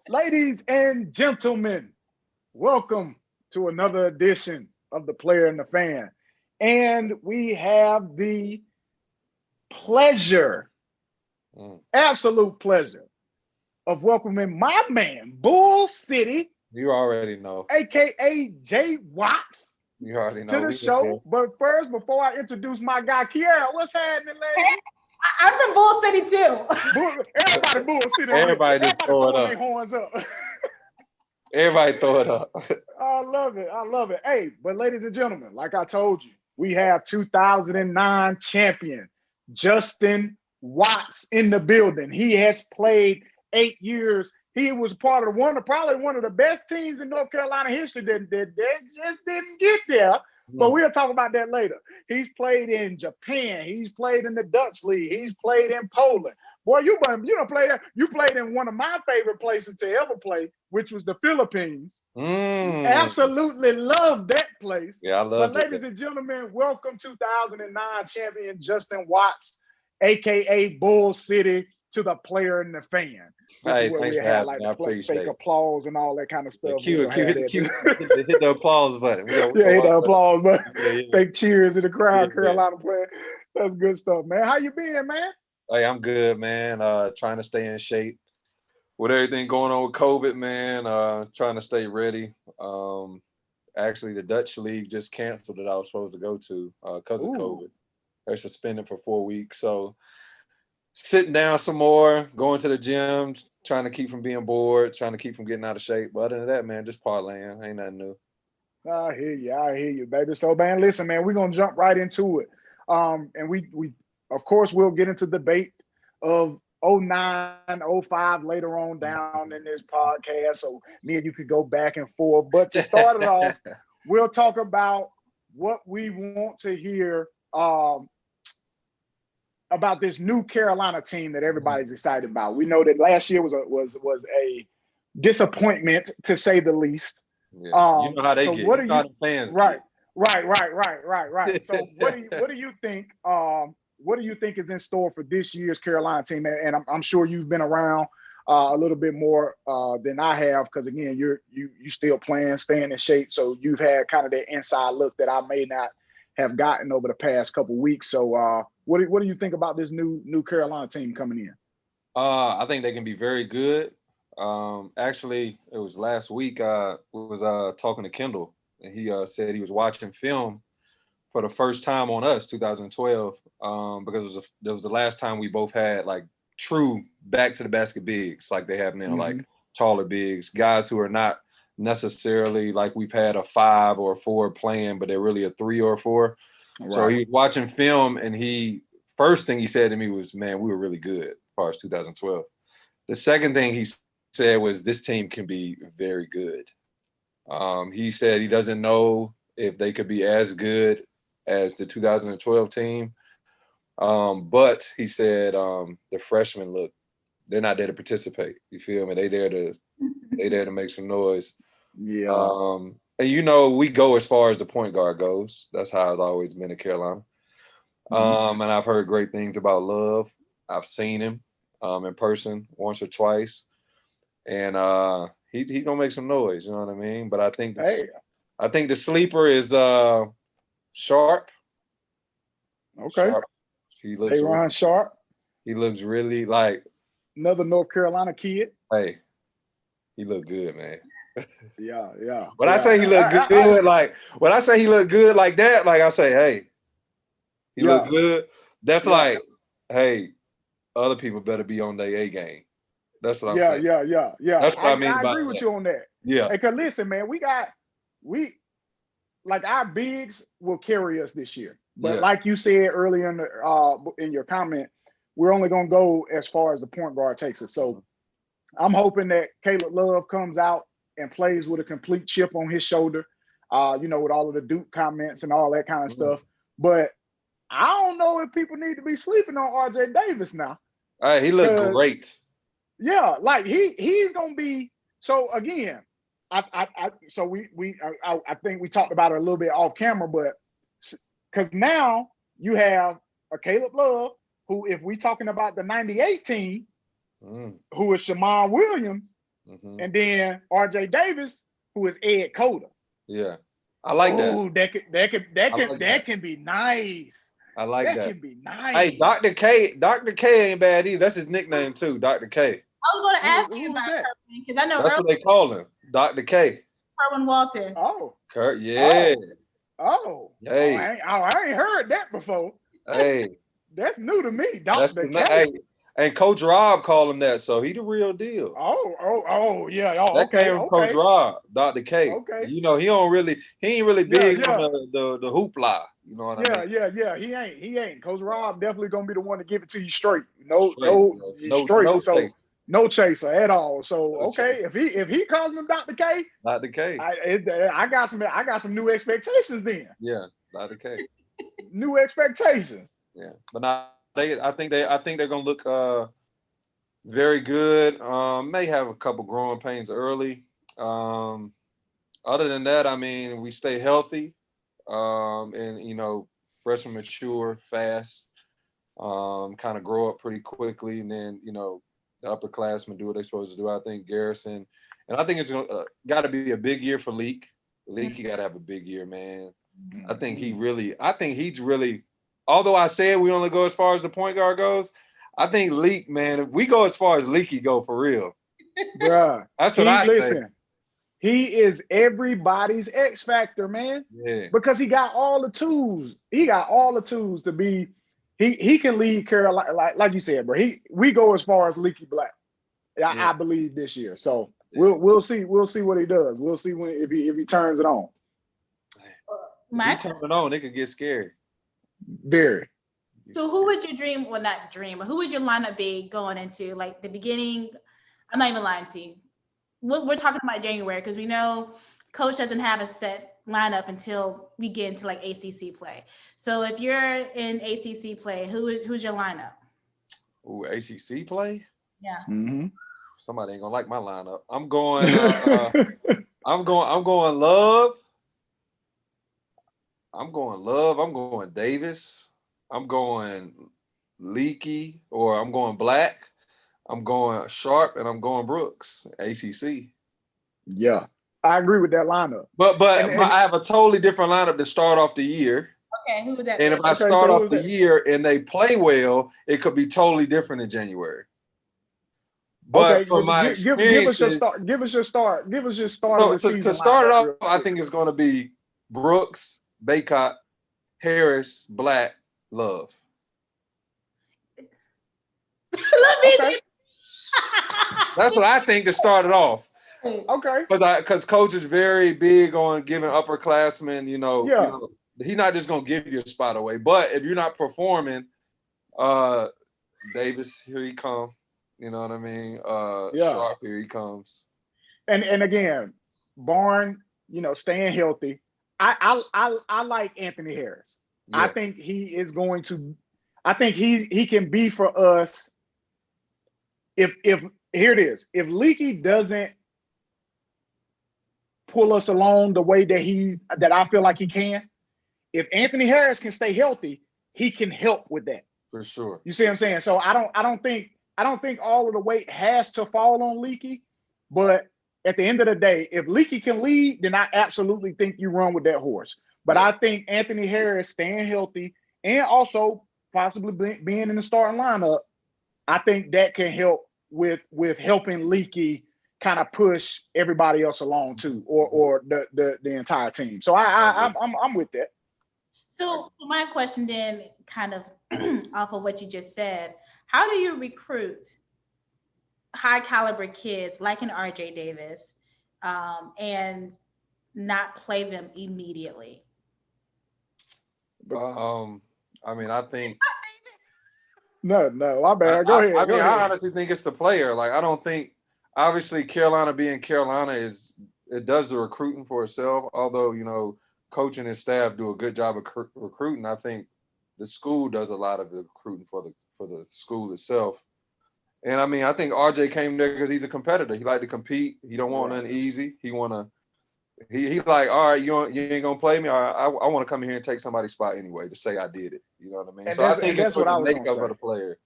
Ladies and gentlemen, welcome to another edition of The Player and the Fan. And we have the pleasure, Mm. absolute pleasure, of welcoming my man, Bull City, You already know. aka Jay Watts, You already to know. the We in there. show. But first, before I introduce my guy, Quierra, what's happening, Hey, lady? I'm from Bull City too. Everybody Bull City. Everybody just Everybody throw it throwing up. their horns up. Everybody throw it up. I love it. I love it. Hey, but ladies and gentlemen, like I told you, we have 2009 champion Justin Watts in the building. He has played 8 years. He was part of probably one of the best teams in North Carolina history that just didn't get there. But we'll talk about that later. He's played in Japan. He's played in the Dutch League. He's played in Poland. Boy, you don't play that. You played in one of my favorite places to ever play, which was the Philippines. Mm. Absolutely love that place. Yeah, I But loved it. ladies and gentlemen, welcome 2009 champion Justin Watts, aka Bull City, to The Player and the Fan. This is Hey, where we thanks for have having like me. I the fake appreciate it. applause and all that kind of Yeah, stuff. cue, We'll cue, have hit, that. cue, hit the applause button. We Yeah, hit go the on. applause button. Yeah. Fake cheers in the crowd, Yeah. Carolina player. That's good stuff, man. How you been, man? Hey, I'm good, man. Trying to stay in shape with everything going on with COVID, man. Trying to stay ready. Actually, the Dutch league just canceled that I was supposed to go to because of Ooh. COVID. They're suspended for 4 weeks. So sitting down some more, going to the gym, trying to keep from being bored, trying to keep from getting out of shape. But other than that, man, just parlaying. Ain't nothing new. I hear you, baby. So, man, listen, man, we're gonna jump right into it. And we of course we'll get into debate of '09, '05 later on down in this podcast. So me and you could go back and forth. But to start it off, we'll talk about what we want to hear about this new Carolina team that everybody's excited about. We know that last year was a disappointment to say the least. Yeah. You know how they So get. what You do know how you the fans right, get. right. So what do you think is in store for this year's Carolina team? And I'm sure you've been around a little bit more than I have because again, you still playing, staying in shape. So you've had kind of that inside look that I may not have gotten over the past couple weeks. So what do you think about this new Carolina team coming in? I think they can be very good. Actually, it was last week. Was talking to Kendall, and he said he was watching film for the first time on us, 2012, because it was the last time we both had like true back to the basket bigs like they have now, like taller bigs, guys who are not necessarily like we've had a 5 or a 4 playing, but they're really a 3 or a 4. Right. So he was watching film, and first thing he said to me was, "Man, we were really good as far as 2012." The second thing he said was, "This team can be very good." He said he doesn't know if they could be as good as the 2012 team. But he said the freshmen they're not there to participate. You feel me? They there to make some noise. Yeah. And we go as far as the point guard goes. That's how it's always been at Carolina. And I've heard great things about Love. I've seen him in person once or twice. And he gonna make some noise, you know what I mean? But I think the sleeper is Sharp. Okay. Sharp. Ron Sharp, He looks really like, another North Carolina kid. hey, he looked good, man. Yeah. When I say he looked good, when I say he looked good like that, like I say, hey, he looked good. That's like, hey, other people better be on their A game. That's what I'm saying. Yeah. That's what I mean I about agree with you on that. Yeah. Because listen, man, we like our bigs will carry us this year. But like you said earlier in your comment, we're only gonna go as far as the point guard takes us. So I'm hoping that Caleb Love comes out and plays with a complete chip on his shoulder, with all of the Duke comments and all that kind of stuff. But I don't know if people need to be sleeping on RJ Davis now. He looked great. Yeah, like he's gonna be. So again, I think we talked about it a little bit off camera, but because now you have a Caleb Love who, if we talking about the '98 team, who is Shamar Williams, and then R.J. Davis, who is Ed Cota. Yeah, I like that. Oh, that can be nice. I like that. That can be nice. Hey, Dr. K ain't bad either. That's his nickname too, Dr. K. I was going to ask you about Kerwin because I know that's what they call him, Dr. K. Kerwin Walton. Oh, Kurt, yeah. Oh, hey, I ain't heard that before. Hey, that's new to me, Dr. K. Hey, and Coach Rob called him that, so he the real deal. Yeah. Oh, that came from Coach Rob, Dr. K. Okay. You know, he ain't really big on the hoopla. You know what I mean? Yeah. He ain't. Coach Rob definitely gonna be the one to give it to you straight. No chaser at all. So okay, if he calls him Dr. K, Dr. K, I got some new expectations then. Yeah, Dr. K. New expectations. Yeah, but now I think they're gonna look very good. May have a couple growing pains early. Other than that, I mean, we stay healthy, and you know, freshmen mature fast, kind of grow up pretty quickly, and then you know, the upperclassmen do what they're supposed to do. I think Garrison, and I think it's got to be a big year for Leak. Leak, you got to have a big year, man. I think he's really. Although I said we only go as far as the point guard goes, I think Leak, man, if we go as far as Leaky go for real. Bruh. That's what I listen. say. He is everybody's X factor, man. Yeah. Because he got all the tools. He got all the tools to be. He can lead Carolina, like you said, bro. We go as far as Leaky Black. I believe this year. So we'll see what he does. We'll see if he turns it on. If he turns it on, it could get scary. Very. So who would your dream? Well, not dream, but who would your lineup be going into like the beginning? I'm not even lying to you. We're talking about January because we know coach doesn't have a set lineup until we get into like ACC play. So if you're in ACC play, who's your lineup? Ooh, ACC play? Yeah. Mm-hmm. Somebody ain't gonna like my lineup. I'm going Love. I'm going Davis. I'm going Leaky, or I'm going Black. I'm going Sharp, and I'm going Brooks. ACC. Yeah, I agree with that lineup. But I have a totally different lineup to start off the year. Okay, who would that and be? If I start off the year and they play well, it could be totally different in January. But for my experience, give us your start of the season. To start it off, I think it's going to be Brooks, Baycott, Harris, Black, Love. That's what I think to start it off. Okay. Because coach is very big on giving upperclassmen, you know, he's not just going to give you a spot away. But if you're not performing, Davis, here he comes. You know what I mean? Sharp, here he comes. And again, Barn, you know, staying healthy. I like Anthony Harris. Yeah. I think he is going to. I think he can be for us. If here it is, if Leaky doesn't pull us along the way that I feel like he can, if Anthony Harris can stay healthy, he can help with that. For sure. You see what I'm saying? So I don't think all of the weight has to fall on Leaky, but at the end of the day, if Leaky can lead, then I absolutely think you run with that horse. But I think Anthony Harris staying healthy and also possibly being in the starting lineup, I think that can help with helping Leaky kind of push everybody else along too, or the entire team. So I'm with that. So my question then, kind of off of what you just said, how do you recruit high caliber kids like an RJ Davis and not play them immediately? I mean, I think. No, my bad. Go ahead. I honestly think it's the player. Like, I don't think, obviously, Carolina being Carolina it does the recruiting for itself. Although, you know, coach and his staff do a good job of recruiting. I think the school does a lot of the recruiting for the school itself. And I mean, I think RJ came there because he's a competitor. He like to compete. He don't want nothing easy. He like, all right, you ain't gonna play me. I want to come in here and take somebody's spot anyway to say I did it. You know what I mean? And so I think that's what I was makeup of the player.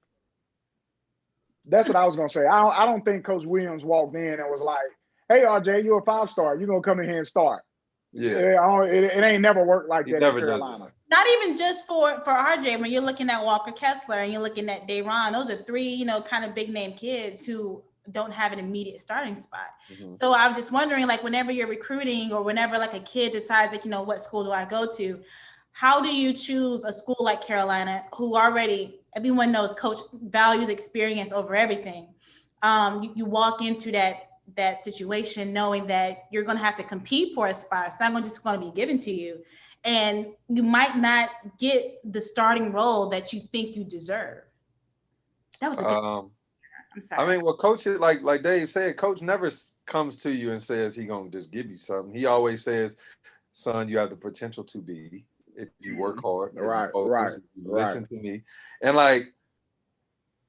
That's what I was gonna say. I don't think Coach Williams walked in and was like, "Hey, RJ, you're a 5-star. You're gonna come in here and start." Yeah, It ain't never worked like he that never in does Carolina. it. Not even just for RJ. When you're looking at Walker Kessler and you're looking at Dayron, those are three, kind of big name kids who don't have an immediate starting spot. So I'm just wondering, like, whenever you're recruiting or whenever like a kid decides, like, what school do I go to? How do you choose a school like Carolina, who already everyone knows coach values experience over everything? You walk into that situation knowing that you're going to have to compete for a spot. It's not just going to be given to you, and you might not get the starting role that you think you deserve. That was a good. I'm sorry. I mean, well, coach, like Dave said, coach never comes to you and says he gonna just give you something. He always says, "Son, you have the potential to be if you work hard, if you focus, if you listen to me." And like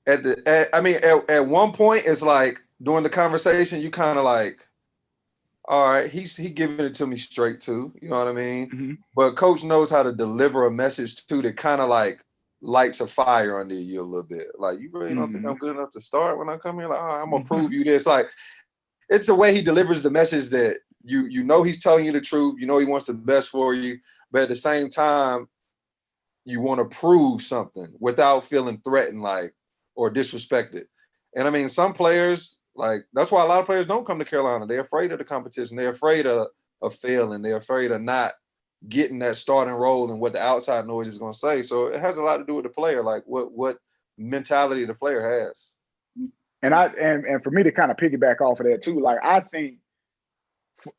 at one point, it's like during the conversation, you kind of like, all right, he giving it to me straight too. You know what I mean? But coach knows how to deliver a message too that kind of like lights a fire under you a little bit. Like, you really don't think I'm good enough to start when I come here? Like, oh, I'm gonna prove you this. Like, it's the way he delivers the message that you know he's telling you the truth. You know he wants the best for you, but at the same time, you want to prove something without feeling threatened, like, or disrespected. And I mean, some players, like, that's why a lot of players don't come to Carolina. They're afraid of the competition. They're afraid of failing. They're afraid of not getting that starting role and what the outside noise is going to say. So it has a lot to do with the player, like what mentality the player has. And for me to kind of piggyback off of that too, like, I think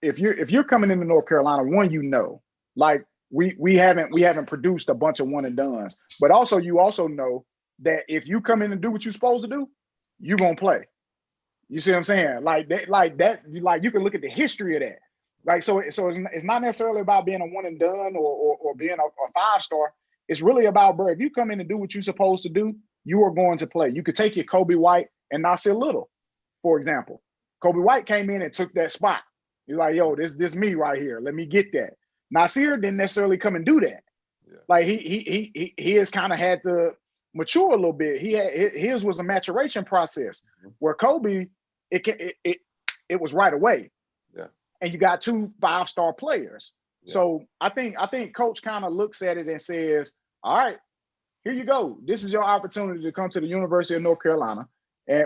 if you're coming into North Carolina, one, like we haven't produced a bunch of one and dones, but also you also know that if you come in and do what you're supposed to do, you're gonna play. You see what I'm saying? Like you can look at the history of that. Like, so it's not necessarily about being a one and done or being a 5-star. It's really about, bro, if you come in and do what you're supposed to do, you are going to play. You could take your Kobe White and Nasir Little, for example. Kobe White came in and took that spot. You're like, yo, this me right here. Let me get that. Nasir didn't necessarily come and do that. Yeah. Like he has kind of had to mature a little bit. His was a maturation process where Kobe, it was right away. Yeah. And you got 2 5-star players. Yeah. So I think coach kind of looks at it and says, all right, here you go. This is your opportunity to come to the University of North Carolina.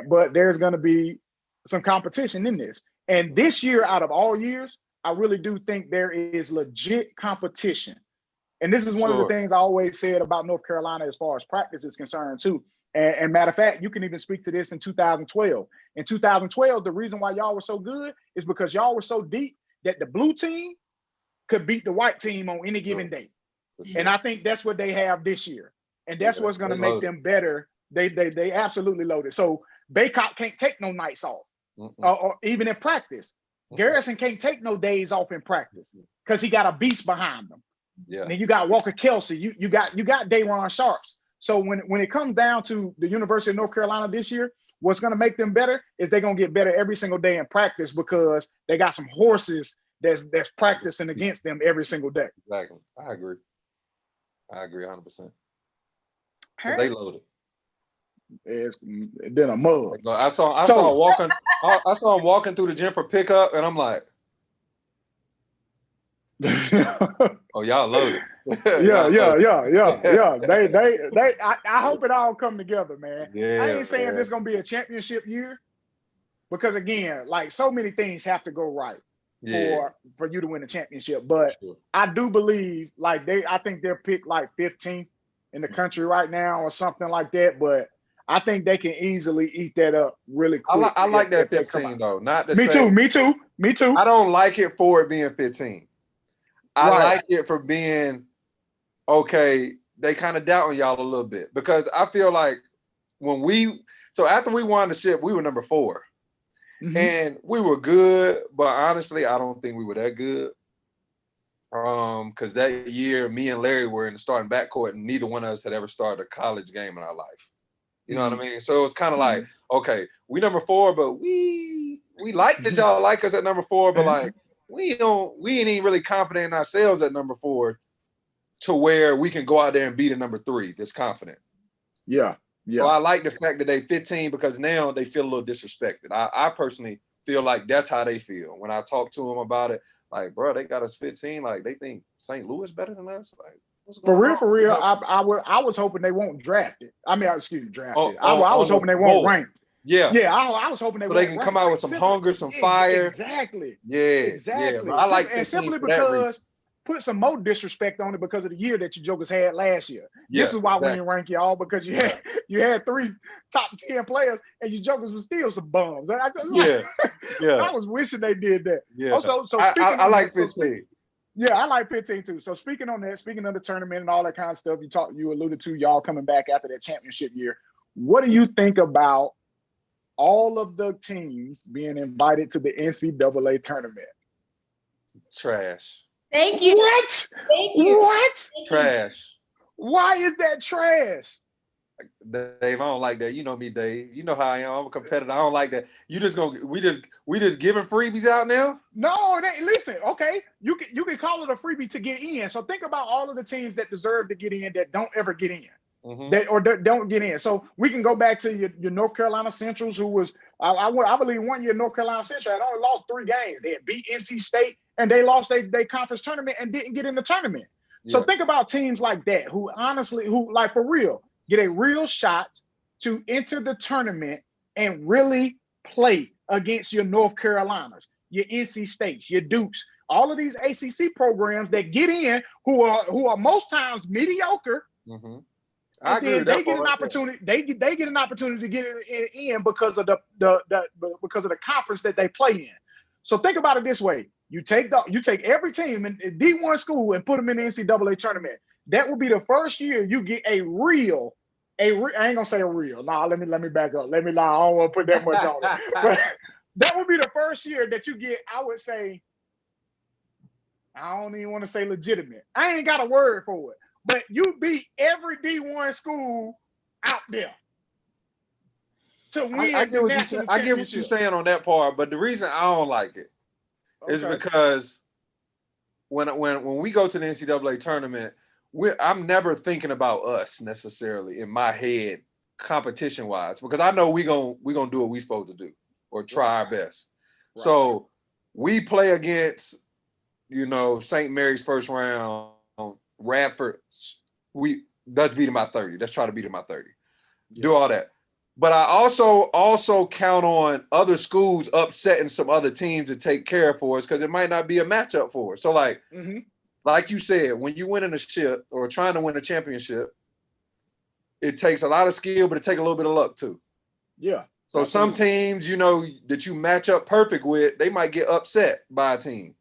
But there's going to be some competition in this. And this year, out of all years, I really do think there is legit competition. And this is one of the things I always said about North Carolina as far as practice is concerned too. And matter of fact, you can even speak to this in 2012. In 2012, the reason why y'all were so good is because y'all were so deep that the blue team could beat the white team on any given day. And I think that's what they have this year. And that's what's going to make them better. They absolutely loaded. So Baycott can't take no nights off, or even in practice. Garrison can't take no days off in practice because he got a beast behind him. Yeah. And then you got Walker Kelsey. You got Dayron Sharps. So when it comes down to the University of North Carolina this year, what's going to make them better is they're going to get better every single day in practice because they got some horses that's practicing against them every single day. Exactly. I agree 100%. They loaded. It's been a mug. I saw him walking through the gym for pickup, and I'm like, oh, y'all loaded. Yeah. I hope it all come together, man. Yeah, I ain't saying this is gonna be a championship year, because again, like, so many things have to go right for you to win a championship. But I do believe, like, I think they're picked like 15th in the country right now or something like that. But I think they can easily eat that up really quick. I like that 15 though. Not to me say, Me too. I don't like it for it being 15. I like it for being okay. They kind of doubt on y'all a little bit, because I feel like after we won the ship, we were number 4. And we were good, but honestly, I don't think we were that good. Because that year, me and Larry were in the starting backcourt, and neither one of us had ever started a college game in our life. You know what I mean? So it was kind of like, okay, we number 4, but we like that y'all like us at number 4, but like we ain't even really confident in ourselves at number 4 to where we can go out there and beat a number 3 that's confident. Yeah. So I like the fact that they 15 because now they feel a little disrespected. I personally feel like that's how they feel. When I talk to them about it, like, bro, they got us 15. Like, they think St. Louis better than us. Like, what's going on? For real, You know? I was hoping they won't draft it. I mean, excuse me, draft it. I was hoping they both. won't rank it. Yeah. Yeah, I was hoping they so won't they can rank come out with some hunger, some fire. Exactly. Yeah. Exactly. Yeah, I like and simply for that reason. because put some more disrespect on it because of the year that you jokers had last year. Yeah, this is why we didn't rank y'all, because you had 3 top 10 players and you jokers were still some bums. I was wishing they did that. Yeah. Also, so speaking I on like that, 15. yeah, I like 15 too. So speaking on that, speaking of the tournament and all that kind of stuff, you alluded to y'all coming back after that championship year. What do you think about all of the teams being invited to the NCAA tournament? Trash. Thank you. What? Thank you. What? Trash. Why is that trash? Dave, I don't like that. You know me, Dave. You know how I am. I'm a competitor. I don't like that. We just giving freebies out now? No, listen, okay. You can call it a freebie to get in. So think about all of the teams that deserve to get in that don't ever get in. Mm-hmm. Don't get in. So we can go back to your North Carolina Centrals, who was I believe 1 year North Carolina Central had only lost 3 games. They had beat NC State and they lost their conference tournament and didn't get in the tournament. Yeah. So think about teams like that who like for real get a real shot to enter the tournament and really play against your North Carolinas, your NC States, your Dukes, all of these ACC programs that get in who are most times mediocre. Mm-hmm. I agree. They get an opportunity. They get an opportunity to get in because of the conference that they play in. So think about it this way: you take every team in D1 school and put them in the NCAA tournament. That will be the first year you get I ain't gonna say a real. Nah, let me back up. I don't want to put that much on it. But that would be the first year that you get. I would say, I don't even want to say legitimate. I ain't got a word for it. But you beat every D1 school out there to win. I get what you're saying on that part, but the reason I don't like it is because when we go to the NCAA tournament, I'm never thinking about us necessarily in my head, competition wise, because I know we gonna do what we supposed to do or try our best. Right. So we play against, St. Mary's first round, Radford. Let's beat them by 30. Let's try to beat them by 30. Yeah. Do all that. But I also count on other schools upsetting some other teams to take care of for us because it might not be a matchup for us. So like you said, when you win in a ship or trying to win a championship, it takes a lot of skill, but it takes a little bit of luck too. Yeah. So some teams, that you match up perfect with, they might get upset by a team.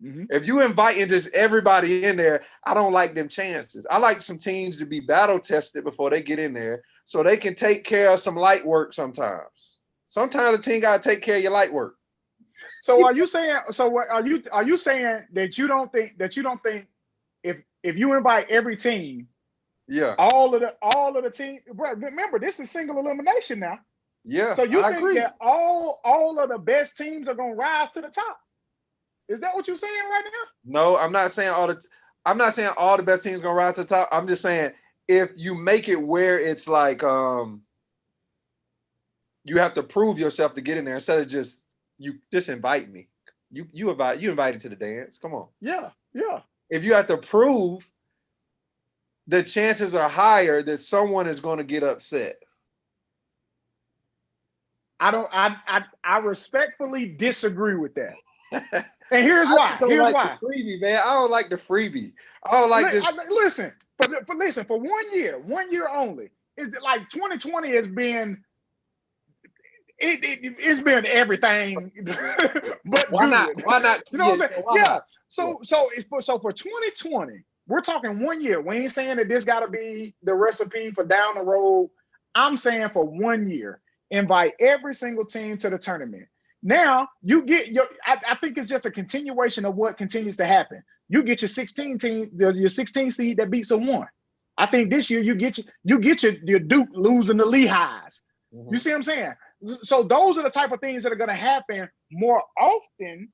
Mm-hmm. If you inviting just everybody in there, I don't like them chances. I like some teams to be battle tested before they get in there so they can take care of some light work sometimes. Sometimes the team got to take care of your light work. So are you saying that you don't think if you invite every team, all of the team, bro, remember this is single elimination now. Yeah. So you think that all of the best teams are going to rise to the top? Is that what you're saying right now? No, I'm not saying all the best teams gonna rise to the top. I'm just saying if you make it where it's like you have to prove yourself to get in there instead of just invite me. You invited to the dance. Come on. Yeah. If you have to prove, the chances are higher that someone is going to get upset. I respectfully disagree with that. And here's why. The freebie, man. I don't like the freebie. I don't like this. Listen, for 1 year, 1 year only. Is like 2020 has been. It's been everything, but why good. Not? Why not? You know what I'm saying? Yeah. So for 2020, we're talking 1 year. We ain't saying that this got to be the recipe for down the road. I'm saying for 1 year, invite every single team to the tournament. Now you get I think it's just a continuation of what continues to happen. You get your 16 seed that beats a 1. I think this year you get your Duke losing the Lehighs. Mm-hmm. You see what I'm saying? So those are the type of things that are going to happen more often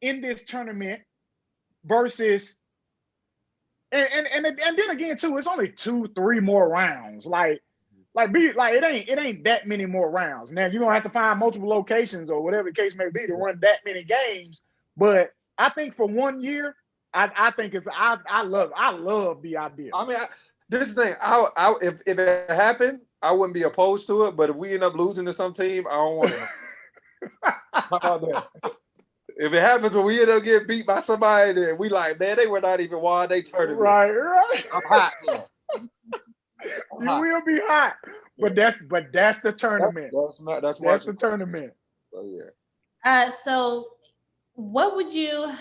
in this tournament versus and then again too, it's only 2-3 more rounds. Like Like it ain't that many more rounds. Now you're gonna have to find multiple locations or whatever the case may be to run that many games. But I think for 1 year, I think I love the idea. I mean, this is the thing. If it happened, I wouldn't be opposed to it. But if we end up losing to some team, I don't want it. How about that? If it happens when we end up getting beat by somebody, then we like, man, they were not even won they tournament. Right. I'm hot. Yeah. Will be hot, but that's the tournament. That's the tournament. Oh yeah. So what would you?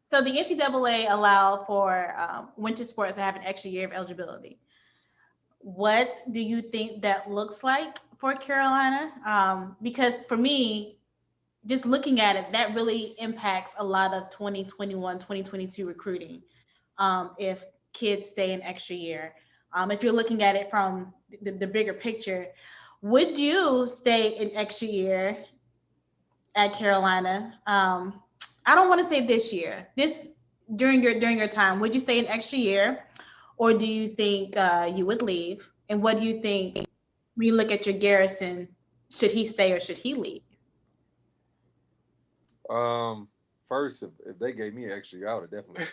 So the NCAA allow for winter sports to have an extra year of eligibility. What do you think that looks like for Carolina? Because for me, just looking at it, that really impacts a lot of 2021, 2022 recruiting. If kids stay an extra year. If you're looking at it from the bigger picture, would you stay an extra year at Carolina? I don't want to say this year. During your time, would you stay an extra year, or do you think you would leave? And what do you think when you look at your Garrison? Should he stay or should he leave? First, if they gave me an extra year, I would have definitely.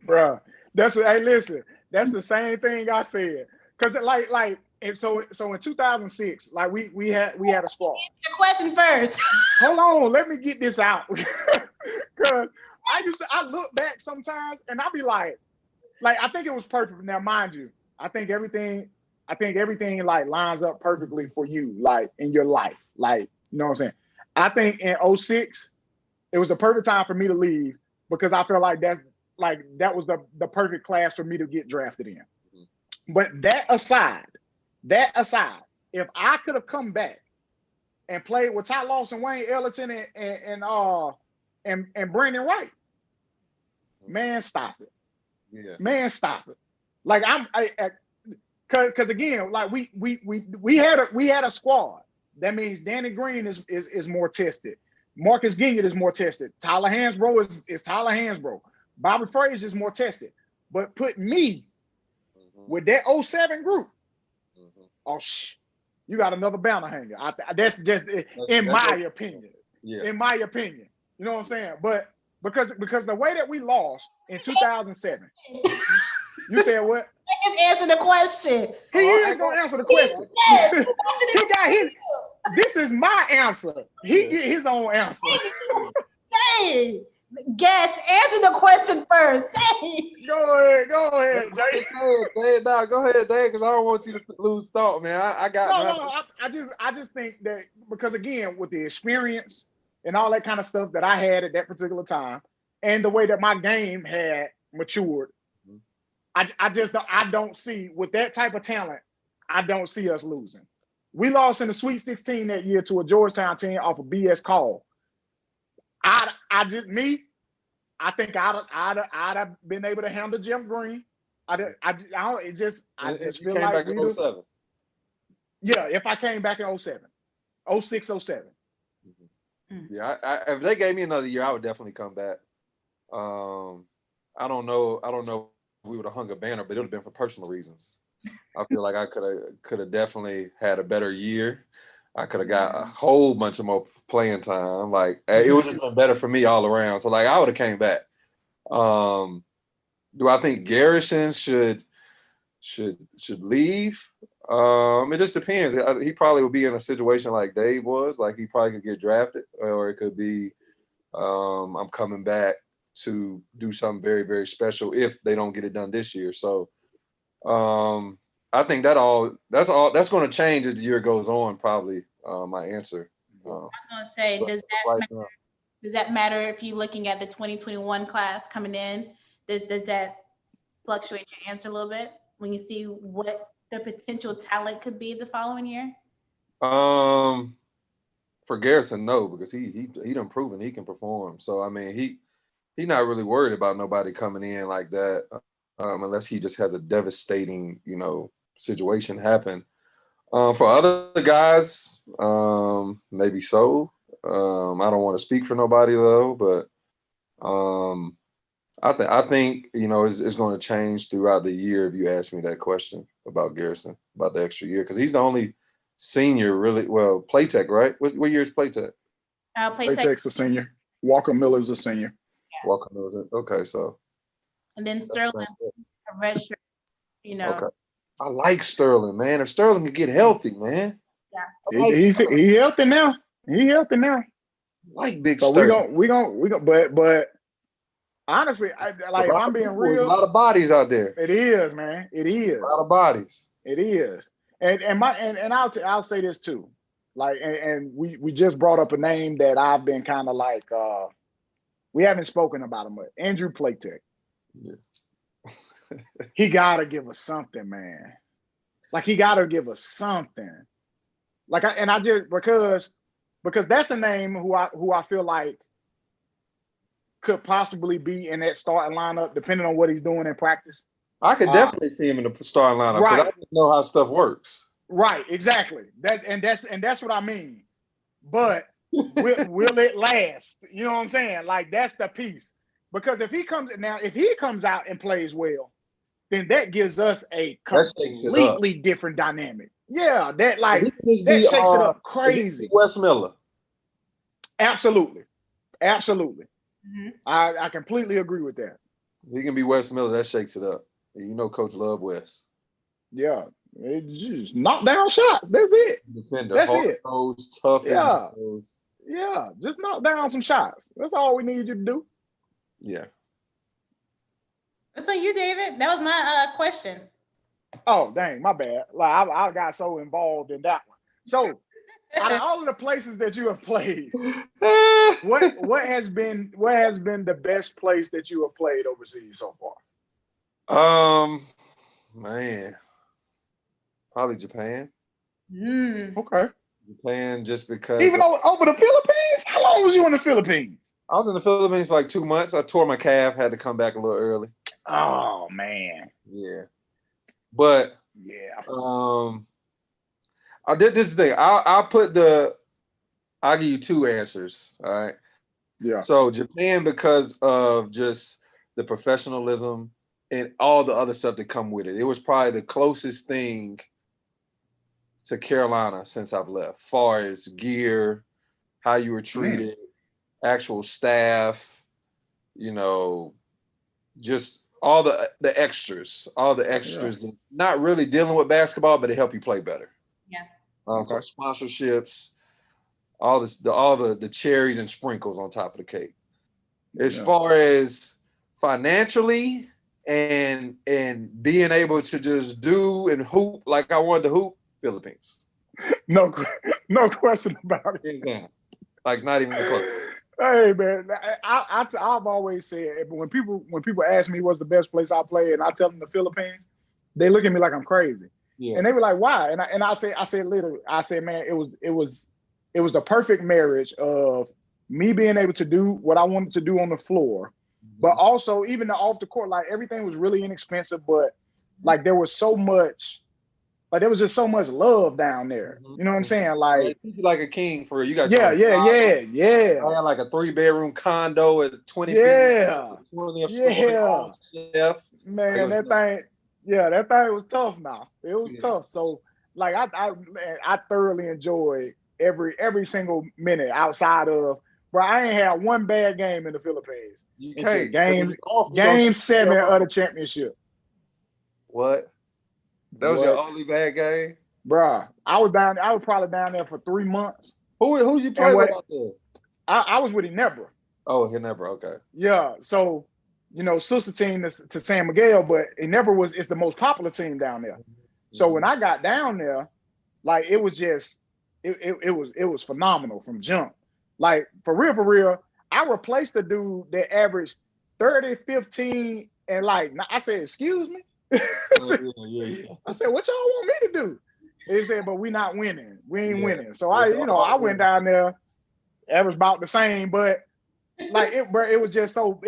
Bruh, hey, listen, that's the same thing I said. Cause and so in 2006, like we had a squad. Your question first. Hold on, let me get this out. Cause I look back sometimes and I be like I think it was perfect. Now, mind you, I think everything like lines up perfectly for you, like in your life. Like, you know what I'm saying? I think in 06, it was the perfect time for me to leave because I feel like that was the perfect class for me to get drafted in. But that aside, if I could have come back and played with Ty Lawson, Wayne Ellington, and Brandon Wright, man, stop it. Yeah. Man, stop it. Like because again, like we had a squad. That means Danny Green is more tested. Marcus Ginyard is more tested. Tyler Hansbrough is Tyler Hansbrough. Bobby Frazier is more tested. But put me with that 07 group, you got another banner hanger. That's just in my opinion. Yeah. In my opinion. You know what I'm saying? But because the way that we lost in 2007, you said what? He can answer the question. He is going to answer the question. Yes. He got his. This is my answer. He get his own answer. Hey, guess, answer the question first. Hey. Go ahead, Jay. Go ahead, Dave, because I don't want you to lose thought, man. I got no. I just think that because again, with the experience and all that kind of stuff that I had at that particular time, and the way that my game had matured, I don't see with that type of talent, I don't see us losing. We lost in the Sweet 16 that year to a Georgetown team off a BS call. I think I'd have been able to handle Jeff Green. I just feel like we would. Yeah, if I came back in 07, 06, 07. Yeah, if they gave me another year, I would definitely come back. I don't know if we would have hung a banner, but it would have been for personal reasons. I feel like I could have definitely had a better year. I could have got a whole bunch of more playing time. Like it would just been better for me all around. So like I would have came back. Do I think Garrison should leave? It just depends. He probably would be in a situation like Dave was. Like he probably could get drafted, or it could be I'm coming back to do something very, very special if they don't get it done this year. So I think that's going to change as the year goes on. Probably my answer. I was going to say, does that matter if you're looking at the 2021 class coming in? Does that fluctuate your answer a little bit when you see what the potential talent could be the following year? For Garrison, no, because he done proven he can perform. So I mean he not really worried about nobody coming in like that unless he just has a devastating situation happen. For other guys, maybe so. I don't want to speak for nobody though, but I think it's going to change throughout the year if you ask me that question about Garrison. about the extra year because he's the only senior really. Well, Playtech, right? What year is Playtech? Playtech's a senior. Walker Miller's a senior. Walker Miller's okay, so. And then Sterling, a red shirt, you know. Okay. I like Sterling, man. If Sterling could get healthy, man. Yeah. He healthy now. He healthy now. I like big so Sterling. We gonna but honestly, if I'm being real, there's a lot of bodies out there. It is, man. It is. A lot of bodies. It is. And I'll say this too. Like, and we just brought up a name that I've been kind of like we haven't spoken about him much. Andrew Playtech. Yeah. He gotta give us something, man. Like he gotta give us something. Like I just because that's a name who I feel like could possibly be in that starting lineup, depending on what he's doing in practice. I could definitely see him in the starting lineup because I don't know how stuff works. Right, exactly. That's what I mean. But will it last? You know what I'm saying? Like that's the piece. Because if he comes out and plays well, then that gives us a completely different dynamic. Yeah, that shakes it up crazy. Wes Miller. Absolutely. Mm-hmm. I completely agree with that. He can be Wes Miller. That shakes it up. You know, Coach love Wes. Yeah, it's just knock down shots. That's it. Defender. That's it. Tough. Yeah, just knock down some shots. That's all we need you to do. Yeah. So you, David, that was my question. Oh, dang, my bad. Like I got so involved in that one. So, out of all of the places that you have played, what has been the best place that you have played overseas so far? Man, probably Japan. Okay. Japan, just because. Even over the Philippines? How long was you in the Philippines? I was in the Philippines like 2 months. I tore my calf, had to come back a little early. Oh man. Yeah. But I did this thing. I'll give you two answers. All right. Yeah. So Japan, because of just the professionalism and all the other stuff that come with it. It was probably the closest thing to Carolina since I've left, far as gear, how you were treated, actual staff, just all the extras, not really dealing with basketball, but it help you play better. Yeah. So sponsorships, all the cherries and sprinkles on top of the cake. As far as financially and being able to just do and hoop like I wanted to hoop, Philippines. No question about it. Like not even close. Hey man, I've always said when people ask me what's the best place I play and I tell them the Philippines, they look at me like I'm crazy. Yeah. And they were like, why? And I said literally, man, it was the perfect marriage of me being able to do what I wanted to do on the floor, but also even the off the court, like everything was really inexpensive, but like there was so much. Like there was just so much love down there. You know what I'm saying? Like like a king for you got. Yeah. I had like a 3-bedroom condo at 20 feet. 20 chef. Man, that thing was tough. Now it was tough. So like I thoroughly enjoyed every single minute outside of. Bro, I ain't had one bad game in the Philippines. Game 7 of the championship. What? That was your only bad game? Bruh, I was probably down there for 3 months. Who you play with out there? I was with Ginebra. Oh, Ginebra, okay. Yeah, so, sister team to San Miguel, but Ginebra it's the most popular team down there. So when I got down there, like it was just, it was phenomenal from jump. Like for real, I replaced the dude that averaged 30, 15, and like, I said, excuse me? I said, what y'all want me to do? They said, but we not winning. We ain't winning. So I went down there. It was about the same, but like it was just so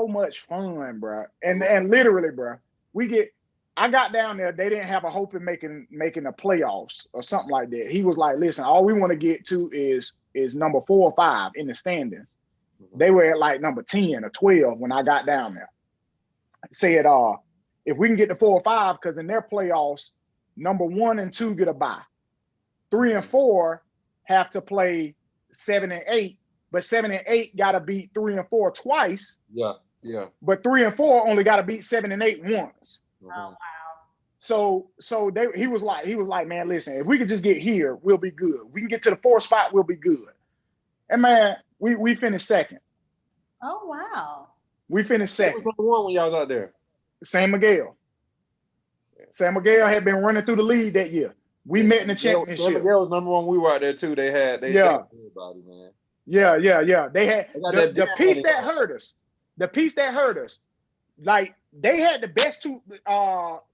much fun, bro. And literally, bro, I got down there. They didn't have a hope in making the playoffs or something like that. He was like, listen, all we want to get to is number 4 or 5 in the standings. They were at like number 10 or 12 when I got down there. I said, if we can get to 4 or 5, because in their playoffs, number 1 and 2 get a bye. 3 and 4 have to play 7 and 8, but 7 and 8 got to beat 3 and 4 twice. Yeah. But 3 and 4 only got to beat 7 and 8 once. Oh wow. So he was like, man, listen, if we could just get here, we'll be good. We can get to the 4th spot, we'll be good. And man, we finished second. Oh wow. We finished Who second. was number 1 when y'all was out there? San Miguel. San Miguel had been running through the league that year. We met in the championship. San Miguel was number 1. We were out there too. They had everybody, man. Yeah. They had the piece that hurt us. The piece that hurt us. Like they had the best 2.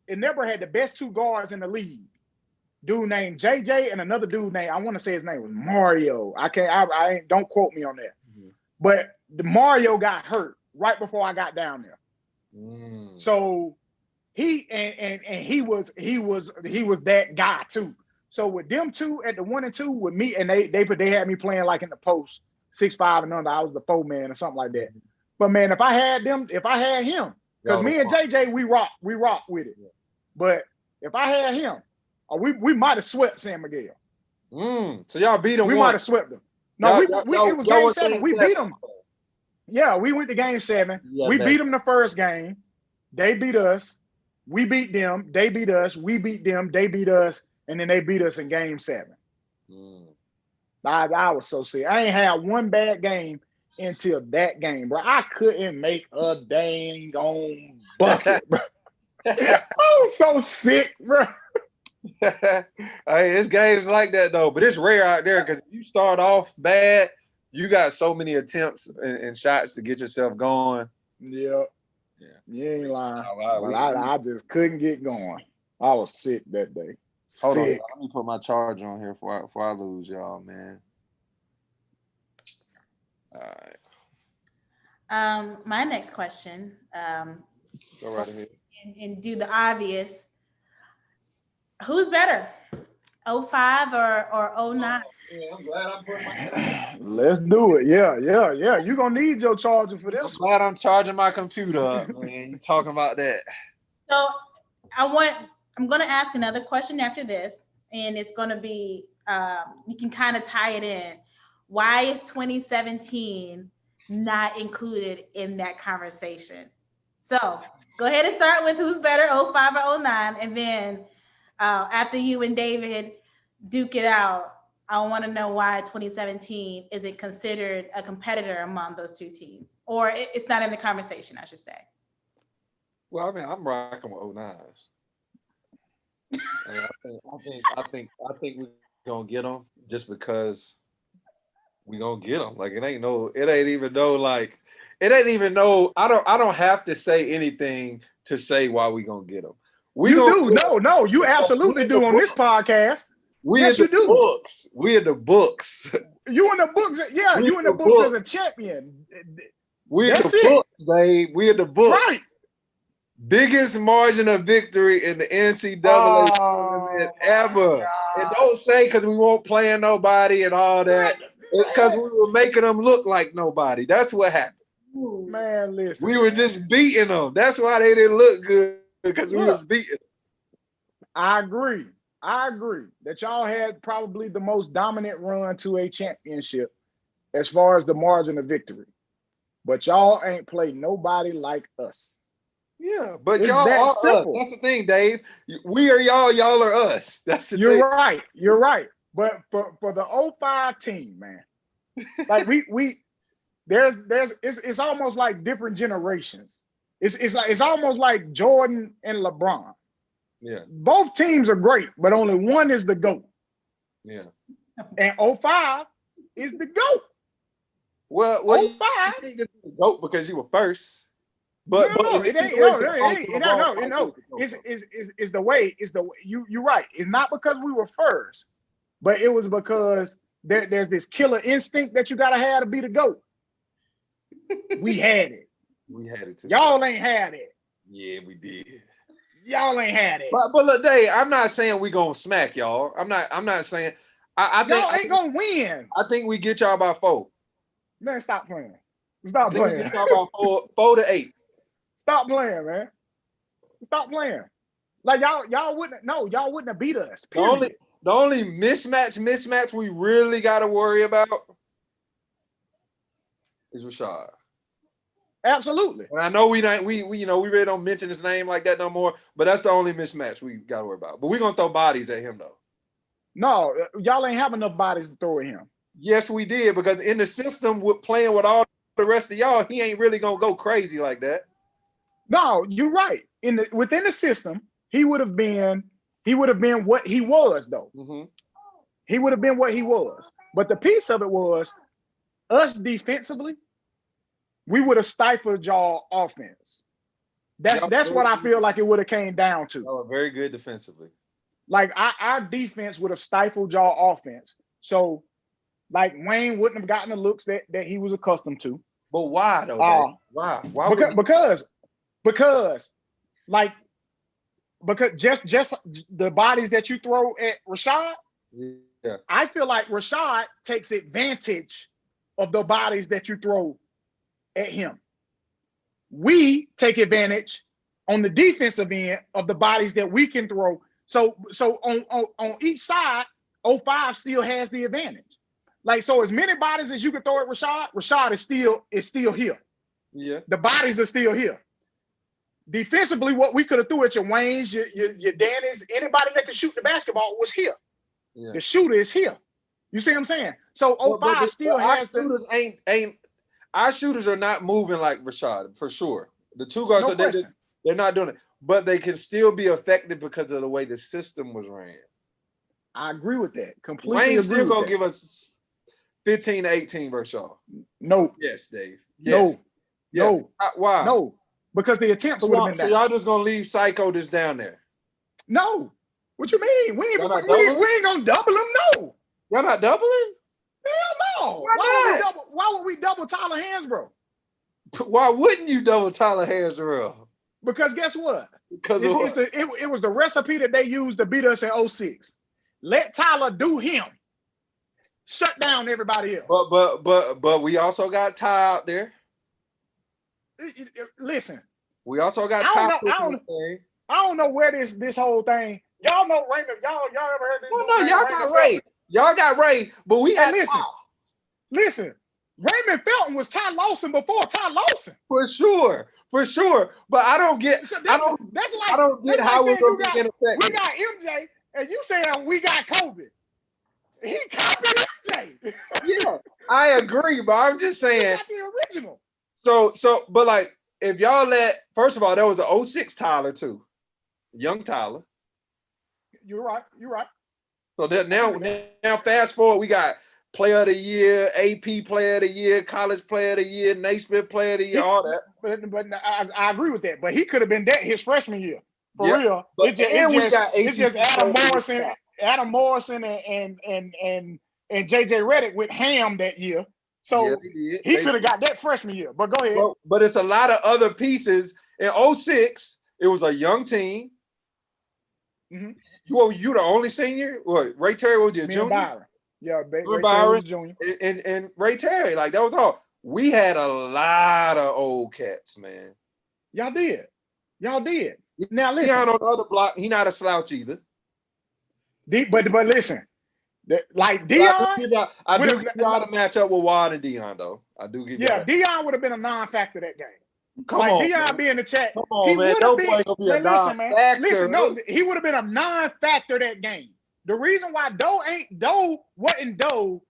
It never had the best 2 guards in the league. Dude named JJ and another dude named, I want to say his name was Mario. I don't quote me on that. Mm-hmm. But the Mario got hurt right before I got down there. So he was that guy too. So with them 2 at the 1 and 2 with me, and they had me playing like in the post 6'5" and under. I was the 4 man or something like that. But man, if I had him, because me and JJ we rock with it. But if I had him, we might have swept San Miguel. So y'all beat them. We might have swept them. No, it was game 7. We beat them. Yeah, we went to game 7. We beat them the first game. They beat us. We beat them. They beat us. We beat them. They beat us. And then they beat us in game 7. I was so sick. I ain't had one bad game until that game, bro. I couldn't make a dang on bucket, bro. I was so sick, bro. Hey, it's games like that though, but it's rare out there because if you start off bad, you got so many attempts and shots to get yourself going. Yeah. You ain't lying. I just couldn't get going. I was sick that day. Hold on, let me put my charger on here before I lose y'all, man. All right. My next question. Go right ahead. And do the obvious. Who's better, 05 or 09? Yeah, I'm glad I'm putting my. Let's do it. Yeah. You're gonna need your charger for this. I'm glad I'm charging my computer up, man. You talking about that? So I'm gonna ask another question after this, and it's gonna be you can kind of tie it in. Why is 2017 not included in that conversation? So go ahead and start with who's better, 05 or 09, and then after you and David duke it out, I want to know why 2017 isn't considered a competitor among those 2 teams, or it's not in the conversation, I should say. Well, I mean, I'm rocking with 09s. I think we're gonna get them just because we gonna get them. Like it ain't even no. I don't have to say anything to say why we gonna get them. No, you absolutely do on this podcast. Yes, you do. Books. We in the books. You in the books. Yeah, you in the books as a champion. We in the books, babe. We in the books. Right. Biggest margin of victory in the NCAA tournament ever. God. And don't say because we won't play nobody and all that. It's because we were making them look like nobody. That's what happened. Man, listen. We were just beating them. That's why they didn't look good, because we was beating them. I agree that y'all had probably the most dominant run to a championship as far as the margin of victory. But y'all ain't played nobody like us. Yeah, but y'all are simple. Us. That's the thing, Dave. We are y'all are us. That's the thing. You're right. But for the 05 team, man, like it's almost like different generations. It's almost like Jordan and LeBron. Yeah. Both teams are great, but only one is the GOAT. Yeah. And 05 is the GOAT. Well 05 you think this is the GOAT because you were first. But it ain't. It's the way. You're right. It's not because we were first, but it was because there's this killer instinct that you gotta have to be the GOAT. We had it. We had it too. Y'all ain't had it. Yeah, we did. Y'all ain't had it. But look, Dave, I'm not saying we gonna smack y'all. I'm not saying. I think y'all ain't gonna win. I think we get y'all by 4. Man, stop playing. Stop playing. We get y'all by 4 to 8. Stop playing, man. Stop playing. Like y'all wouldn't have beat us. The only Period. the only mismatch we really got to worry about is Rashad. Absolutely. And I know we really don't mention his name like that no more, but that's the only mismatch we got to worry about. But we're gonna throw bodies at him though. No, y'all ain't have enough bodies to throw at him. Yes, we did, because in the system with playing with all the rest of y'all, he ain't really gonna go crazy like that. No, you're right. Within the system, he would have been what he was though. Mm-hmm. He would have been what he was. But the piece of it was us defensively, we would have stifled y'all offense. That's what I feel like it would have came down to. Y'all are very good defensively. Like our defense would have stifled y'all offense. So like Wayne wouldn't have gotten the looks that he was accustomed to. But why though? Why? Because just the bodies that you throw at Rashad, yeah. I feel like Rashad takes advantage of the bodies that you throw at him. We take advantage on the defensive end of the bodies that we can throw. So on each side, 05 still has the advantage. Like, so as many bodies as you can throw at Rashad is still here. Yeah. The bodies are still here. Defensively, what we could have threw at your Waynes, your Danny's, anybody that could shoot the basketball was here. Yeah. The shooter is here. You see what I'm saying? So 05 still has the shooters ain't our shooters are not moving like Rashad for sure. The two guards they're not doing it, but they can still be effective because of the way the system was ran. I agree with that. Completely. Wayne's still gonna give us 15 to 18 versus y'all. No. Yes, Dave. Yes. No. Why? No. Because the attempts would have been down. So y'all just gonna leave Psycho just down there? No. What you mean? We ain't gonna double him. No. Y'all not doubling? Hell no. Why would we double Tyler Hansbrough? Why wouldn't you double Tyler Hansbrough? Because guess what? Because it was the recipe that they used to beat us in 06. Let Tyler do him. Shut down everybody else. But we also got Ty out there. Listen. We also got Ty. I don't know where this whole thing. Y'all know Raymond. Y'all ever heard this? No, y'all got Ray. Y'all got Ray, but we had listen. Raymond Felton was Ty Lawson before Ty Lawson. For sure. But I don't get. I don't get how we're gonna be ineffective. We got MJ, and you saying we got Kobe. He copied MJ. Yeah, I agree, but I'm just saying. He got the original. So, but like, if y'all first of all, there was an 06 Tyler too, young Tyler. You're right. So that now fast forward, we got Player of the Year, AP Player of the Year, College Player of the Year, Naismith Player of the Year, all that. But I agree with that. But he could have been that his freshman year. For real. It's just Adam Morrison and JJ Redick with Ham that year. So he could have got that freshman year. But go ahead. But it's a lot of other pieces. In 06, it was a young team. Mm-hmm. You the only senior? What, Ray Terry was your junior? Byron. Yeah, Ray Byron Terry was junior. And Ray Terry, like that was all. We had a lot of old cats, man. Y'all did. Now listen. Deion on the other block, he not a slouch either. But listen, like Deion, I do give y'all to match up with Wad and Deion though. I do give y'all. Deion would have been a non-factor that game. Come on, Deion man. be in the chat. Come on, man. No boy gonna be a non-factor. Listen, no, he would have been a non-factor that game. The reason why Doe wasn't Doe,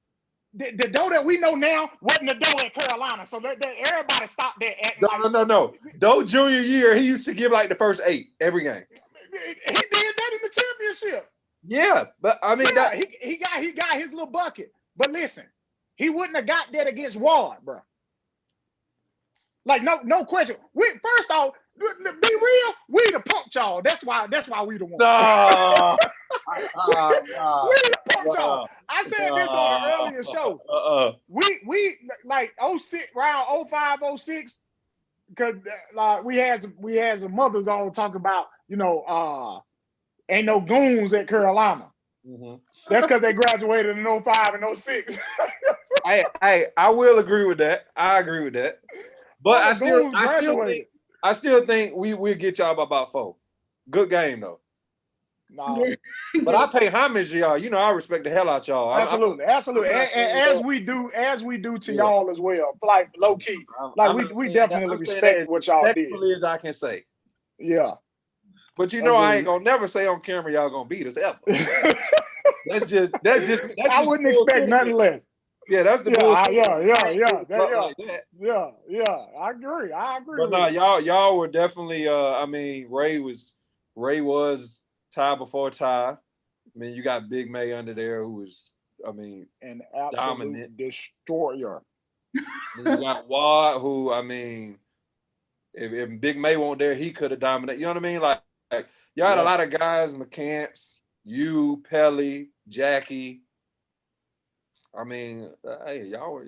the Doe that we know now wasn't the Doe at Carolina. So that everybody stopped that. No. Doe junior year, he used to give like the first 8 every game. He did that in the championship. Yeah, but I mean he got his little bucket. But listen, he wouldn't have got that against Ward, bro. Like no question. First off, be real, we the punk y'all. That's why we the one. No. We the punk y'all. I said this on an earlier show. We like 06 around 05, 06, because we had some mothers on talking about, ain't no goons at Carolina. Mm-hmm. That's because they graduated in 05 and 06. I will agree with that. I agree with that. But I still think we'll get y'all by about 4. Good game though. No, But I pay homage to y'all. You know, I respect the hell out y'all. absolutely. And as we do to y'all as well. Like low key. Like we definitely respect what y'all did. Respectfully as I can say. Yeah. But you know, I ain't gonna never say on camera y'all gonna beat us ever. that's just I wouldn't expect nothing less. Yeah, that's the yeah. I agree. But no, y'all were definitely. I mean, Ray was tie before tie. I mean, you got Big May under there, who was, I mean, an absolute dominant destroyer. You got Wad, who, I mean, if Big May weren't there, he could have dominated. You know what I mean? Like y'all had a lot of guys, McCants, you, Pelly, Jackie. I mean, hey, y'all were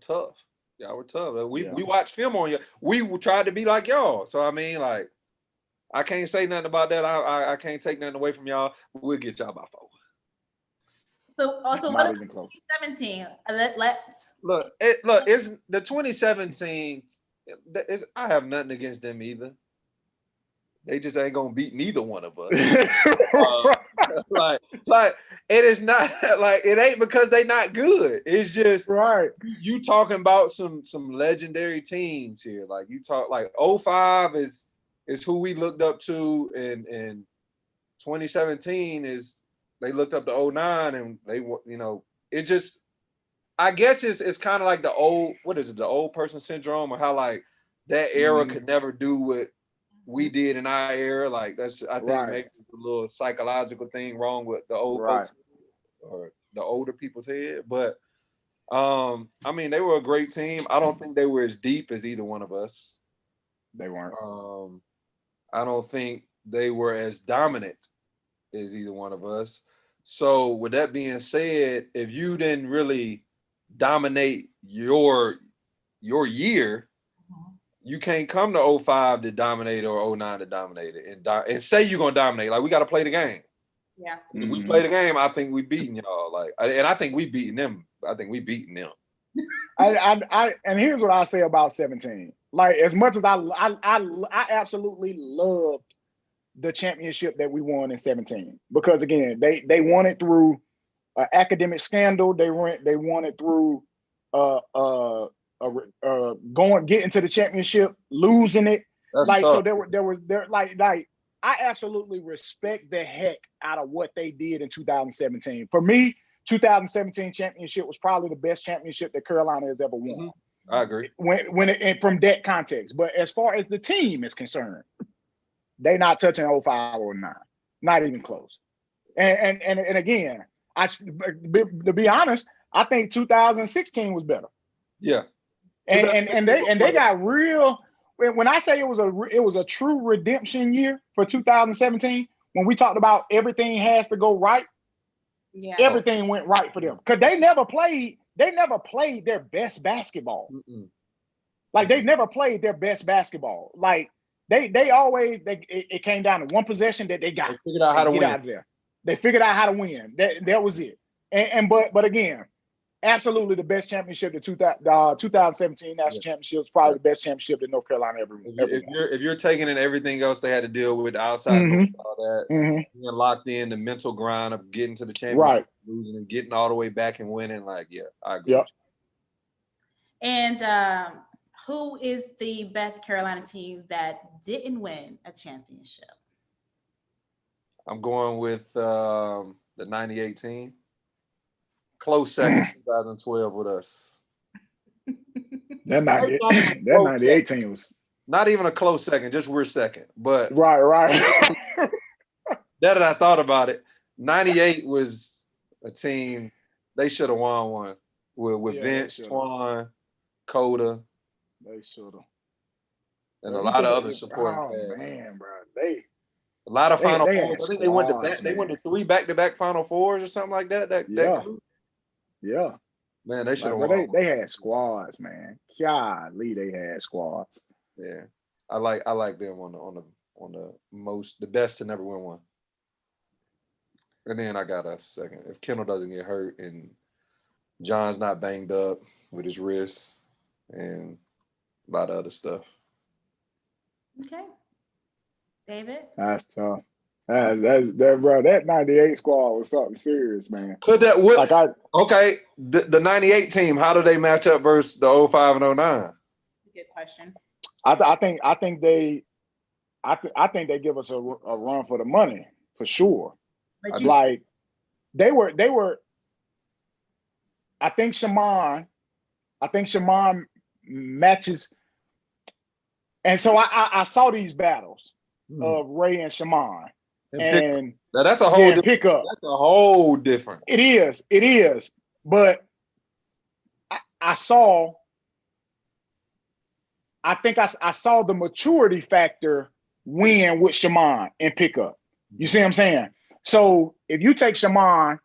tough. Y'all were tough. We watched film on you. We tried to be like y'all. So I mean, like, I can't say nothing about that. I can't take nothing away from y'all. We'll get y'all by 4. So also, what about 2017? Let's look. It's the 2017. I have nothing against them either. They just ain't gonna beat neither one of us. Like it is not like it ain't because they not good. It's just you talking about some legendary teams here. Like you talk like 05 is who we looked up to, and 2017 is they looked up to 09, and they it just, I guess it's kind of like the old person syndrome, or how like that era could never do what we did in our era. Like that's, I think, maybe a little psychological thing wrong with the old folks or the older people's head. But I mean, they were a great team. I don't think they were as deep as either one of us. They weren't. I don't think they were as dominant as either one of us. So with that being said, if you didn't really dominate your year, you can't come to 05 to dominate or 09 to dominate it and say you're gonna dominate. Like, we got to play the game. Yeah. If we play the game, I think we beating y'all. Like, and I think we beating them. And here's what I say about 17. Like, as much as I absolutely loved the championship that we won in 17, because again, they won it through an academic scandal. They won it through getting to the championship, losing it. That's like tough. So there like I absolutely respect the heck out of what they did in 2017. For me, 2017 championship was probably the best championship that Carolina has ever won. Mm-hmm. I agree. And from that context. But as far as the team is concerned, they not touching 05 or 09. Not even close. And again, to be honest, I think 2016 was better. Yeah. And they got real. When I say it was a true redemption year for 2017, when we talked about everything has to go right, everything went right for them, because they never played their best basketball. Like, they never played their best basketball. Like, they always it came down to one possession that they got. They figured out how to win. Out of there. They figured out how to win. That was it. But again, absolutely the best championship. The 2017 national championship is probably the best championship that North Carolina ever won. If you're taking in everything else they had to deal with outside all that, being locked in, the mental grind of getting to the championship, losing and getting all the way back and winning, like, I agree. With you. And who is the best Carolina team that didn't win a championship? I'm going with the 98 team. Close second, 2012 with us. That 98 team was not even a close second, just we're second. But right. That I thought about it. 98 was a team they should have won one with Vince, Twan, Coda. They should have. And a lot of other supporting cast. Man, bro, a lot of Final Fours. I think they went to 3 back-to-back Final Fours or something like that. Yeah. Man, they should have won. They had squads, man. Golly, they had squads. Yeah. I like them on the best to never win one. And then I got us second. If Kendall doesn't get hurt and John's not banged up with his wrist and a lot of other stuff. Okay. David? That's tough. That bro, that 98 squad was something serious, man. Could that what? Like Okay, the 98 team, how do they match up versus the 05 and 09? Good question. I think they give us a run for the money for sure. But Like they were. I think Shaman matches, and so I saw these battles of Ray and Shaman, and now that's a whole pick up. That's a whole different. It is, but I saw. I think I saw the maturity factor win with Shaman and pickup. You see what I'm saying? So if you take Shaman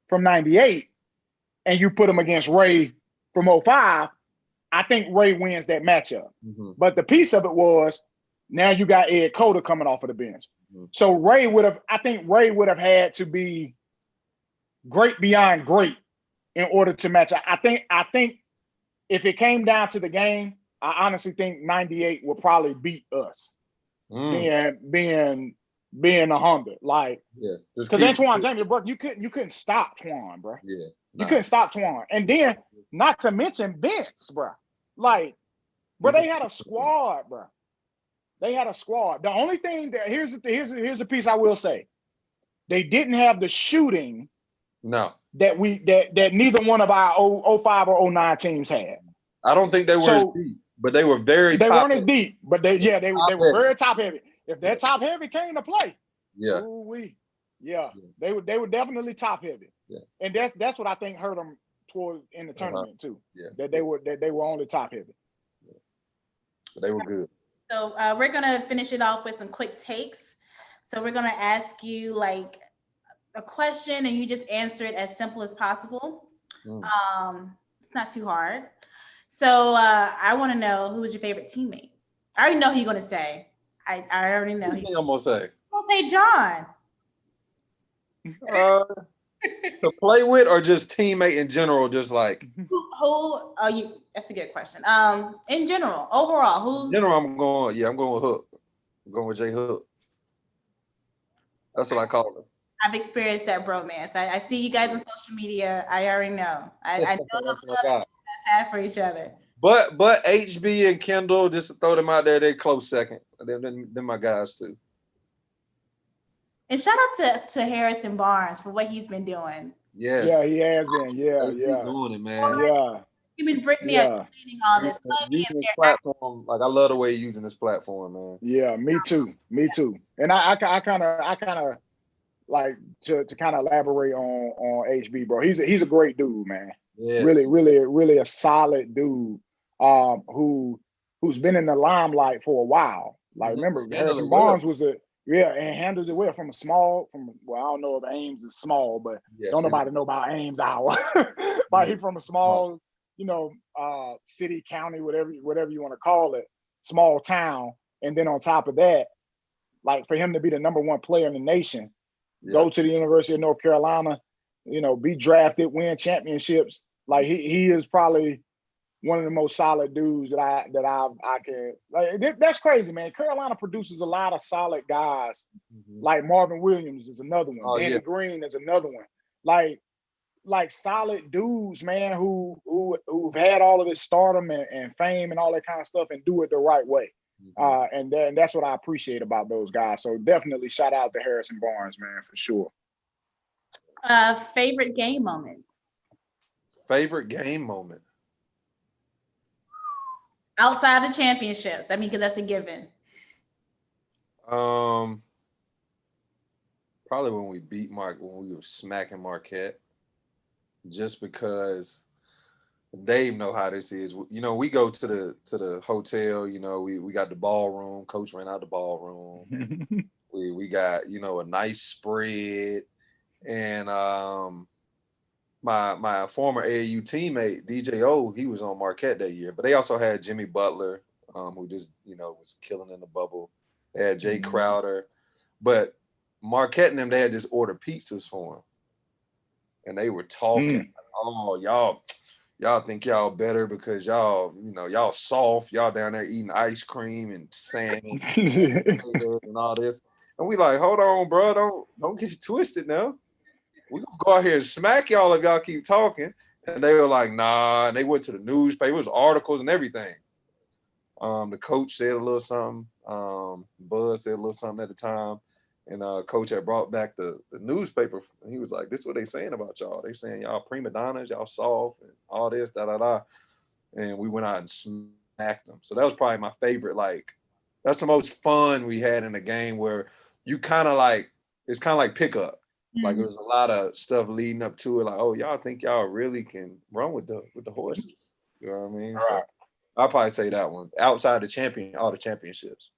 from 98 and you put him against Ray from 05, I think Ray wins that matchup. Mm-hmm. But the piece of it was now you got Ed Cota coming off of the bench. Mm-hmm. So Ray would have had to be great beyond great in order to match. I think if it came down to the game, I honestly think 98 will probably beat us. Being 100. Like, because Antoine James, bro, you couldn't stop Twan, bro. Yeah. You couldn't stop Twan. And then not to mention Vince, bro. Like, bro, they had a squad, bro. They had a squad. The only thing that here's the piece I will say. They didn't have the shooting that neither one of our 05 or 09 teams had. I don't think they were as deep, but they were very they top weren't heavy. As deep, but they were very top heavy. If that top heavy came to play, they were definitely top heavy. Yeah. And that's what I think hurt them toward in the tournament too. Yeah. That they were only top heavy. Yeah. But they were good. So we're gonna finish it off with some quick takes. So we're gonna ask you like a question and you just answer it as simple as possible. It's not too hard. So I want to know who was your favorite teammate. I already know who you're gonna say. I already know. What do you think I'm gonna say? I'm gonna say John. To play with or just teammate in general? Just like who? Oh, you. That's a good question. In general, overall, who's? In general, I'm going with Hook. I'm going with J Hook. That's what I call it. I've experienced that bromance. I see you guys on social media. I already know. I know the love you guys have for each other. But HB and Kendall, just to throw them out there, they close second. Then my guys too. And shout out to Harrison Barnes for what he's been doing. Yes. Yeah, he has been. Yeah. Doing it, man. Yeah. Him and Brittany are cleaning all this. Using this platform, like I love the way you're using this platform, man. Yeah, me too. And I kind of like to kind of elaborate on HB, bro. He's a great dude, man. Yes. Really a solid dude. Who's been in the limelight for a while. Like remember, Harrison Barnes was and handles it well from I don't know if Ames is small, but don't nobody know about Ames Hour. Like he's from a small, city, county, whatever you want to call it, small town. And then on top of that, like for him to be the number one player in the nation, go to the University of North Carolina, be drafted, win championships. Like he is probably one of the most solid dudes that I can like. That's crazy, man. Carolina produces a lot of solid guys. Like Marvin Williams is another one. Danny Green is another one. Like solid dudes, man, who've had all of this stardom and fame and all that kind of stuff and do it the right way. And that's what I appreciate about those guys. So definitely shout out to Harrison Barnes, man, for sure. Favorite game moment. Favorite game moment. Outside the championships. I mean, because that's a given. Probably when we were smacking Marquette. Just because Dave know how this is. We go to the hotel, we got the ballroom. Coach ran out the ballroom. we got, a nice spread. And my former AAU teammate, DJ O, he was on Marquette that year. But they also had Jimmy Butler, who just, was killing in the bubble. They had Jay Crowder. But Marquette and them, they had just ordered pizzas for him. And they were talking, oh, y'all y'all think y'all better because y'all, y'all soft. Y'all down there eating ice cream and salmon and all this. And we like, hold on, bro, don't get it twisted now. We gonna go out here and smack y'all if y'all keep talking. And they were like, nah. And they went to the newspaper. It was articles and everything. The coach said a little something. Buzz said a little something at the time. And coach had brought back the newspaper. And he was like, this is what they saying about y'all. They saying y'all prima donnas, y'all soft, and all this, da-da-da. And we went out and smacked them. So that was probably my favorite. Like, that's the most fun we had in a game where you kind of like, it's kind of like pickup. Like there was a lot of stuff leading up to it. Like, oh, y'all think y'all really can run with the horses? You know what I mean? So I'll probably say that one. Outside all the championships.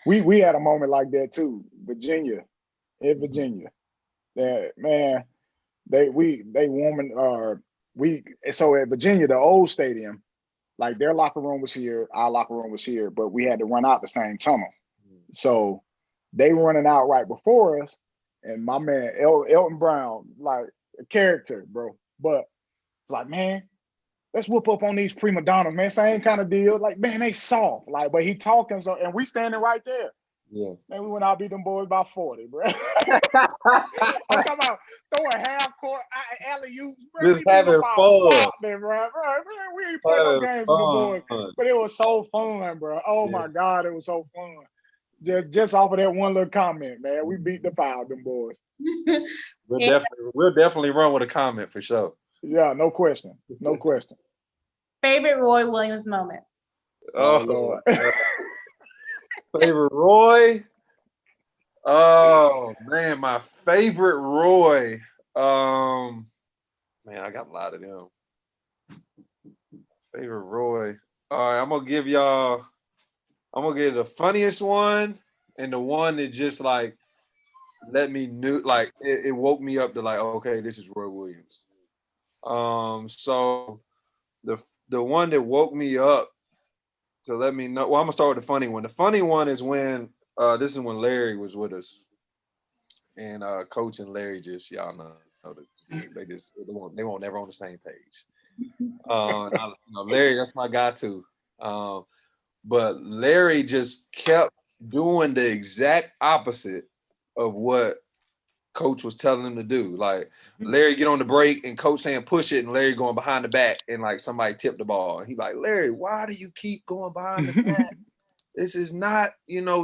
We had a moment like that too. Virginia. That man, so at Virginia, the old stadium, like their locker room was here, our locker room was here, but we had to run out the same tunnel. So they were running out right before us. And my man, Elton Brown, like a character, bro. But it's like, man, let's whoop up on these prima donnas, man. Same kind of deal. Like, man, they soft. Like, but he talking so, and we standing right there. Yeah. Man, we went out beat them boys by 40, bro. I'm talking about throwing half court alley-oops, bro. Just having fun. Bro. We ain't playing no games with the boys, but it was so fun, bro. Oh my God, it was so fun. Just off of that one little comment, man, we beat the foul, them boys. We'll definitely run with a comment for sure. Yeah, no question. Favorite Roy Williams moment? Oh Lord. Favorite Roy? Oh man, my favorite Roy. Man, I got a lot of them. Favorite Roy. All right, I'm gonna give the funniest one and the one that just like let me know, like it woke me up to like, okay, this is Roy Williams. So the one that woke me up to let me know. Well, I'm gonna start with the funny one. The funny one is when this is when Larry was with us, and Coach and Larry just y'all know they won't never on the same page. Larry, that's my guy too. But Larry just kept doing the exact opposite of what Coach was telling him to do. Like Larry get on the break and Coach saying push it, and Larry going behind the back and like somebody tipped the ball. And he like, Larry, why do you keep going behind the back? This is not,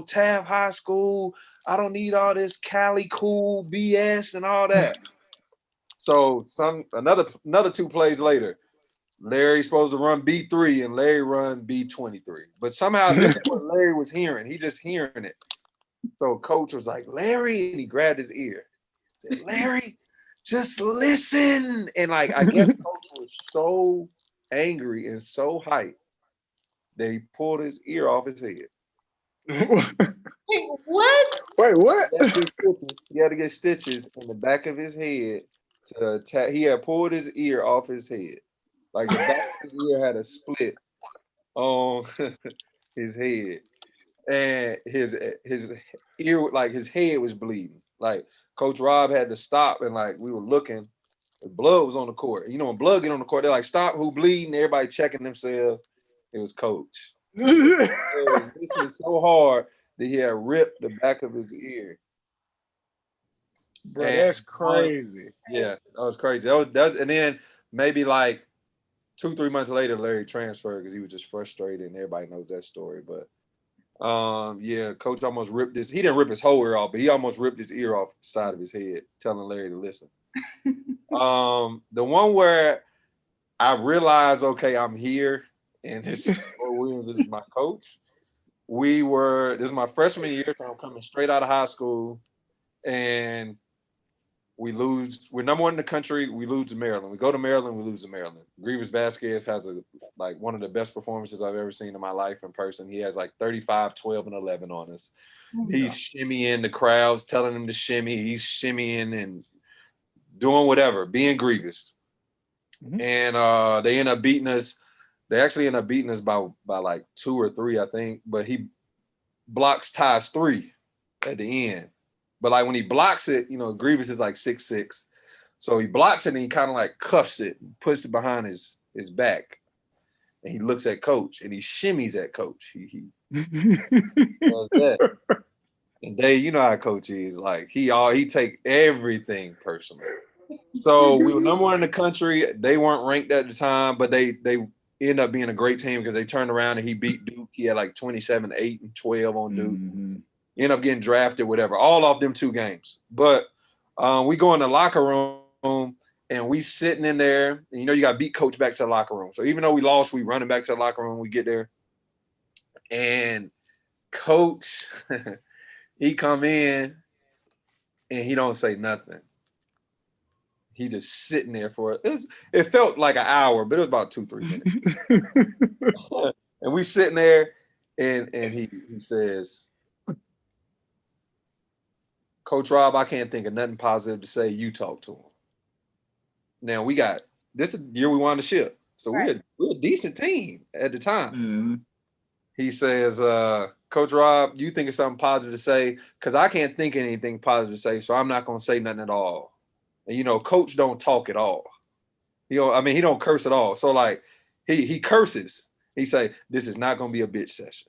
Taft High School. I don't need all this Cali cool BS and all that. So another 2 plays later, Larry's supposed to run B3 and Larry run B23. But somehow this is what Larry was hearing. He just hearing it. So Coach was like, Larry, and he grabbed his ear. He said, Larry, just listen. And like, I guess Coach was so angry and so hyped that he pulled his ear off his head. Wait, what? Wait, what? He had to get stitches in the back of his head he had pulled his ear off his head. Like the back of his ear had a split on his head. And his ear, like his head was bleeding. Like Coach Rob had to stop, and like we were looking, the blood was on the court. When blood get on the court, they're like, stop, who bleeding? Everybody checking themselves. It was Coach. It was so hard that he had ripped the back of his ear. Bro, that's crazy. Yeah, that was crazy. And then maybe like 2-3 months later, Larry transferred because he was just frustrated, and everybody knows that story. But Coach almost ripped he didn't rip his whole ear off, but he almost ripped his ear off the side of his head, telling Larry to listen. The one where I realized, okay, I'm here, and this Roy Williams is my coach. This is my freshman year, so I'm coming straight out of high school, and we lose. We're number 1 in the country. We lose to Maryland. We go to Maryland. We lose to Maryland. Grievous Vasquez has one of the best performances I've ever seen in my life in person. He has like 35, 12, and 11 on us. He's shimmying the crowds, telling them to shimmy. He's shimmying and doing whatever, being Grievous. And they end up beating us. They actually end up beating us by like 2 or 3, I think. But he blocks Ty's 3 at the end. But like when he blocks it, Grievous is like 6'6". So he blocks it and he kind of like cuffs it and puts it behind his back. And he looks at coach and he shimmies at coach. He does that. And Dave, you know how coach is. Like he take everything personally. So we were number one in the country. They weren't ranked at the time, but they ended up being a great team because they turned around and he beat Duke. He had like 27, 8, and 12 on Duke. Ended up getting drafted, whatever, all off them 2 games. But we go in the locker room and we sitting in there. And, you got to beat coach back to the locker room. So even though we lost, we running back to the locker room. We get there. And coach, he come in and he don't say nothing. He just sitting there for it felt like an hour, but it was about 2-3 minutes. And we sitting there and he says, Coach Rob, I can't think of nothing positive to say. You talk to him. Now this is the year we won the ship. So we're a decent team at the time. He says, Coach Rob, you think of something positive to say? Because I can't think of anything positive to say, so I'm not going to say nothing at all. And, coach don't talk at all. He don't curse at all. So, like, he curses. He say, this is not going to be a bitch session.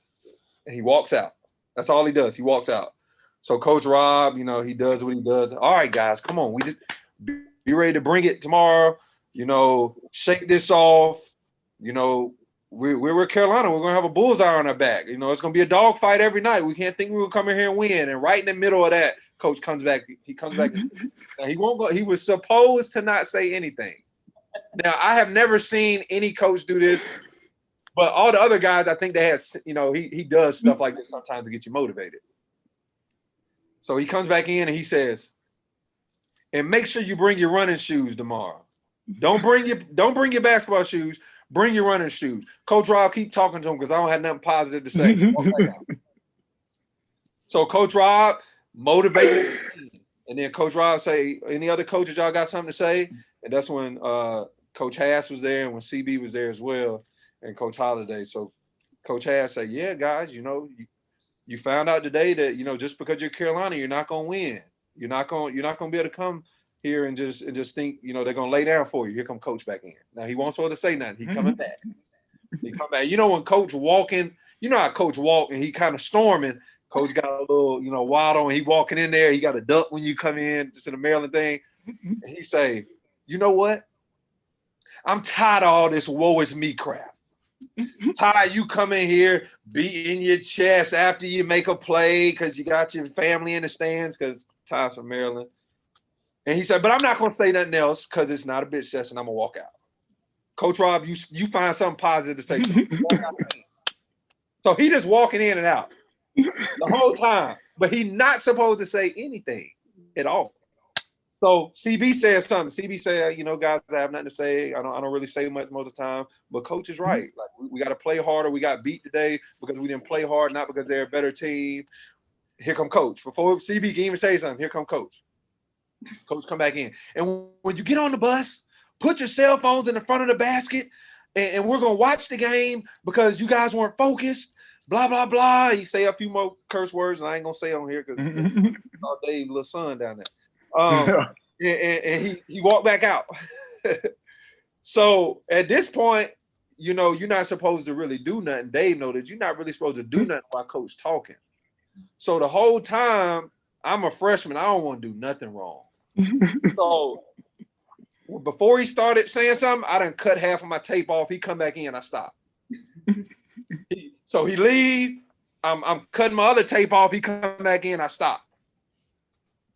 And he walks out. That's all he does. He walks out. So Coach Rob, he does what he does. All right, guys, come on. We just be ready to bring it tomorrow. Shake this off. We're Carolina. We're going to have a bullseye on our back. It's going to be a dogfight every night. We can't think we're going to come in here and win. And right in the middle of that, coach comes back. He comes back. Now, he won't go. He was supposed to not say anything. Now, I have never seen any coach do this, but all the other guys, I think they had, he does stuff like this sometimes to get you motivated. So he comes back in and he says, and make sure you bring your running shoes tomorrow. Don't bring your basketball shoes. Bring your running shoes. Coach Rob, keep talking to him because I don't have nothing positive to say. So Coach Rob motivated, and then Coach Rob say, any other coaches, y'all got something to say? And that's when Coach Hass was there and when CB was there as well, and Coach Holiday. So Coach Hass say, yeah, guys, you found out today that, just because you're Carolina, you're not going to win. You're not going to be able to come here and just think, they're going to lay down for you. Here come coach back in. Now, he won't supposed to say nothing. He coming back. He come back. When coach walking, how coach walk and he kind of storming, coach got a little, wild on. He walking in there. He got a duck when you come in, just in the Maryland thing. And he say, you know what? I'm tired of all this woe is me crap. Tired you come in here beating your chest after you make a play because you got your family in the stands because Ty's from Maryland. And he said, but I'm not going to say nothing else because it's not a bitch session. I'm going to walk out. Coach Rob, you find something positive to say to him. So he just walking in and out the whole time. But he not supposed to say anything at all. So CB says something. CB said, guys, I have nothing to say. I don't really say much most of the time. But coach is right. Like we got to play harder. We got beat today because we didn't play hard, not because they're a better team. Here come coach. Before CB can even say something, here come coach. Coach come back in. And when you get on the bus, put your cell phones in the front of the basket, and we're going to watch the game because you guys weren't focused, blah, blah, blah. He say a few more curse words, and I ain't going to say on here because it's Dave's little son down there. And he walked back out. So at this point, you're not supposed to really do nothing. Dave knows that you're not really supposed to do nothing while coach talking. So the whole time, I'm a freshman. I don't want to do nothing wrong. So before he started saying something, I done cut half of my tape off. He come back in, I stop. So he leave. I'm cutting my other tape off. He come back in, I stop.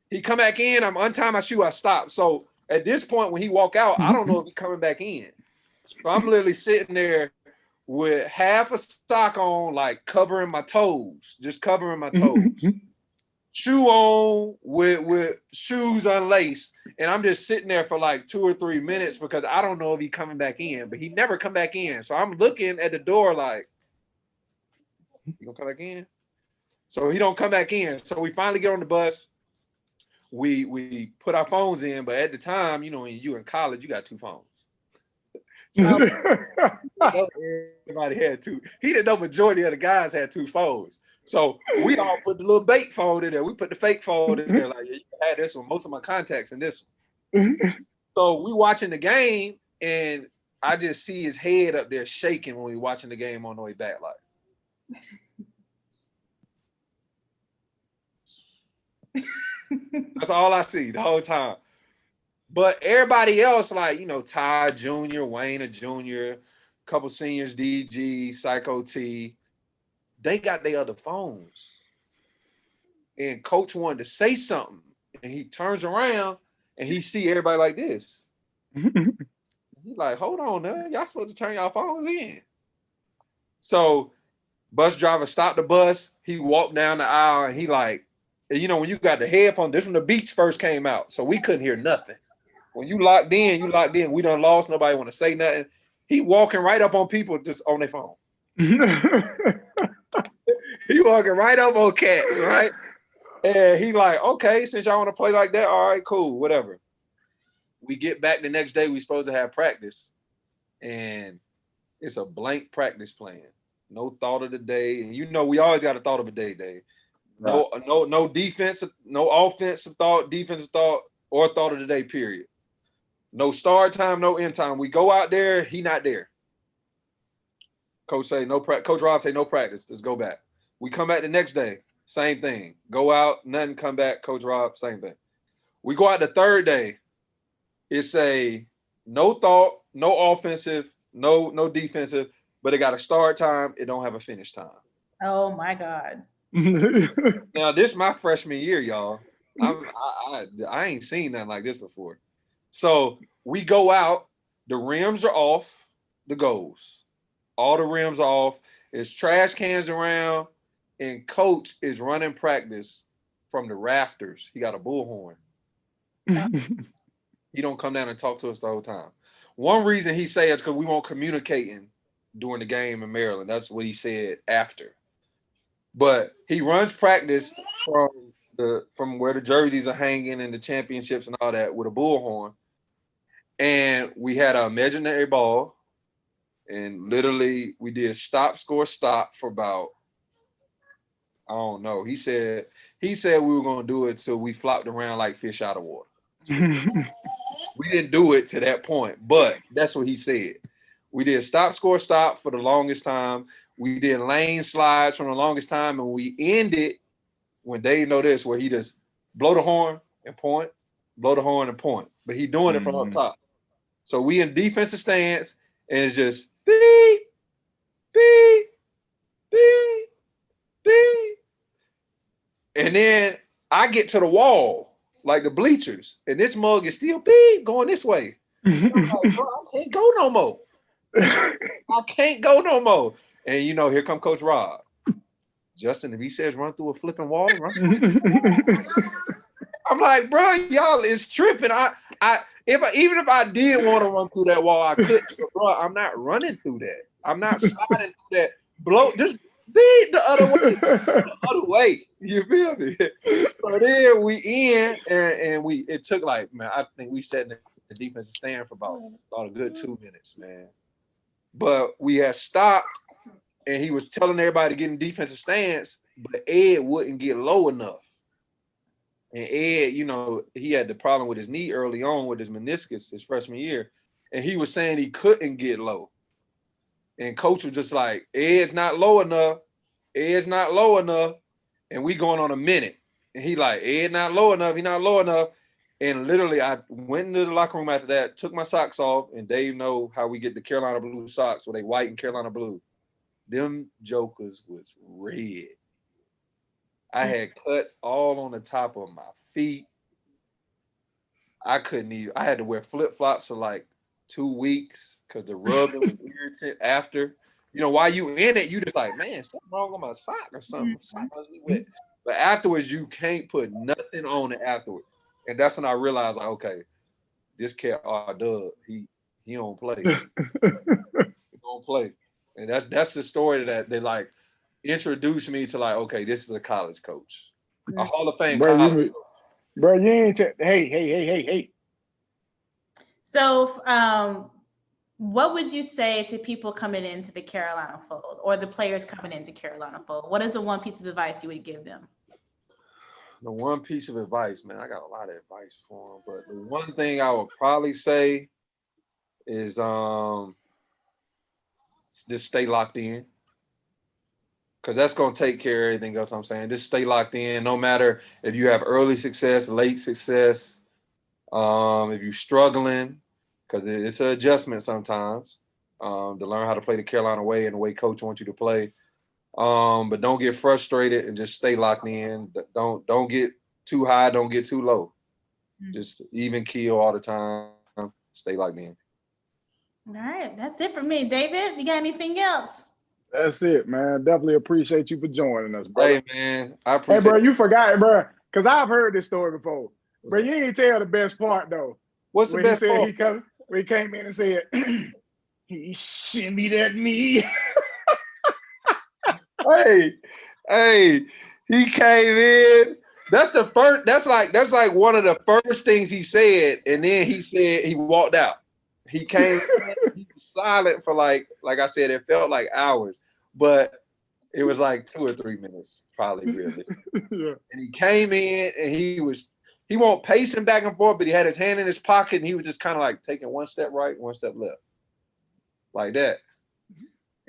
He come back in, I'm untying my shoe, I stop. So at this point, when he walk out, I don't know if he coming back in. So I'm literally sitting there with half a sock on, like covering my toes, just covering my toes. Shoe on with shoes unlaced, and I'm just sitting there for like 2 or 3 minutes because I don't know if he's coming back in, but he never come back in. So I'm looking at the door like, he gonna come back in? So he don't come back in. So we finally get on the bus. We put our phones in, but at the time, when you in college, you got 2 phones. Everybody had 2. He didn't know majority of the guys had 2 phones. So we all put the little bait phone in there. We put the fake phone in there. Like, yeah, you can have this one. Most of my contacts in this one. So we watching the game, and I just see his head up there shaking when we watching the game on the way back. Like, that's all I see the whole time. But everybody else, like, you know, Ty Jr., Wayne Jr., couple seniors, DG, Psycho T, they got their other phones. And coach wanted to say something, and he turns around and he see everybody like this. He's like, hold on, man. Y'all supposed to turn y'all phones in. So bus driver stopped the bus. He walked down the aisle, and he like, you know, when you got the headphone, this when the Beats first came out, so we couldn't hear nothing. When you locked in, you locked in. We done lost. Nobody want to say nothing. He walking right up on people just on their phone. He walking right up on cats, right? And he like, okay, since y'all want to play like that, all right, cool, whatever. We get back the next day. We supposed to have practice, and it's a blank practice plan. No thought of the day. And you know, we always got a thought of a day, Dave. No defense, no offensive thought, defensive thought, or thought of the day, period. No start time, no end time. We go out there, he not there. Coach say no practice. Coach Rob say no practice. Let's go back. We come back the next day, same thing. Go out, nothing, come back. Coach Rob, same thing. We go out the third day. It's a no thought, no offensive, no defensive, but it got a start time. It don't have a finish time. Oh my God. Now this is my freshman year, y'all. I ain't seen nothing like this before. So we go out, the rims are off, the goals. All the rims are off. There's trash cans around, and coach is running practice from the rafters. He got a bullhorn. He don't come down and talk to us the whole time. One reason he said is because we weren't communicating during the game in Maryland. That's what he said after. But he runs practice from where the jerseys are hanging and the championships and all that with a bullhorn. And we had an imaginary ball, and literally we did stop, score, stop for about, I don't know. He said we were gonna do it till we flopped around like fish out of water. We didn't do it to that point, but that's what he said. We did stop, score, stop for the longest time. We did lane slides from the longest time, and we ended when Dave know this, where he just blow the horn and point, blow the horn and point. But he doing it from up top. So we in defensive stance, and it's just beep, beep, beep, beep. And then I get to the wall, like the bleachers, and this mug is still beep going this way. I'm like, bro, I can't go no more. I can't go no more. And you know, here come Coach Rob. Justin, if he says run through a flipping wall, run. I'm like, bro, y'all is tripping. Even if I did want to run through that wall, I couldn't. Bro, I'm not running through that. I'm not sliding through that. Just be the other way. The other way. You feel me? So then we in, and it took like, man, I think we sat in the defensive stand for about a good 2 minutes, man. But we had stopped, and he was telling everybody to get in defensive stance, but Ed wouldn't get low enough. And Ed, you know, he had the problem with his knee early on with his meniscus his freshman year, and he was saying he couldn't get low. And coach was just like, Ed's not low enough. Ed's not low enough. And we going on a minute. And he like, Ed not low enough. He not low enough. And literally, I went into the locker room after that, took my socks off, and Dave know how we get the Carolina blue socks, where they white and Carolina blue. Them jokers was red. I had cuts all on the top of my feet. I couldn't even. I had to wear flip-flops for like 2 weeks because the rubbing was irritant after. You know, while you in it, you just like, man, something wrong with my sock or something. Sock must be wet. But afterwards, you can't put nothing on it afterwards. And that's when I realized, like, okay, this cat, Doug, he don't play. He don't play. And that's the story that they like introduced me to, like, okay, this is a college coach. A Hall of Fame college coach. Bro, you ain't hey. So what would you say to people coming into the Carolina fold, or the players coming into Carolina fold? What is the one piece of advice you would give them? The one piece of advice, man, I got a lot of advice for him, but the one thing I would probably say is just stay locked in. Because that's going to take care of everything else I'm saying. Just stay locked in, no matter if you have early success, late success, if you're struggling, because it's an adjustment sometimes to learn how to play the Carolina way and the way coach wants you to play. But don't get frustrated and just stay locked in. Don't get too high, don't get too low. Just even keel all the time. Stay locked in. All right, that's it for me. David, you got anything else? That's it, man. Definitely appreciate you for joining us, bro. Hey, man, I appreciate Hey, bro, you forgot it, bro. Because I've heard this story before. But you ain't tell the best part, though. What's the when best part? When he came in and said, he shimmied at me. Hey, he came in. That's like one of the first things he said, and then he said he walked out. He came in, he was silent for like I said, it felt like hours, but it was like 2 or 3 minutes, probably really. Yeah. And he came in and he won't pacing back and forth, but he had his hand in his pocket and he was just kind of like taking one step right, one step left. Like that.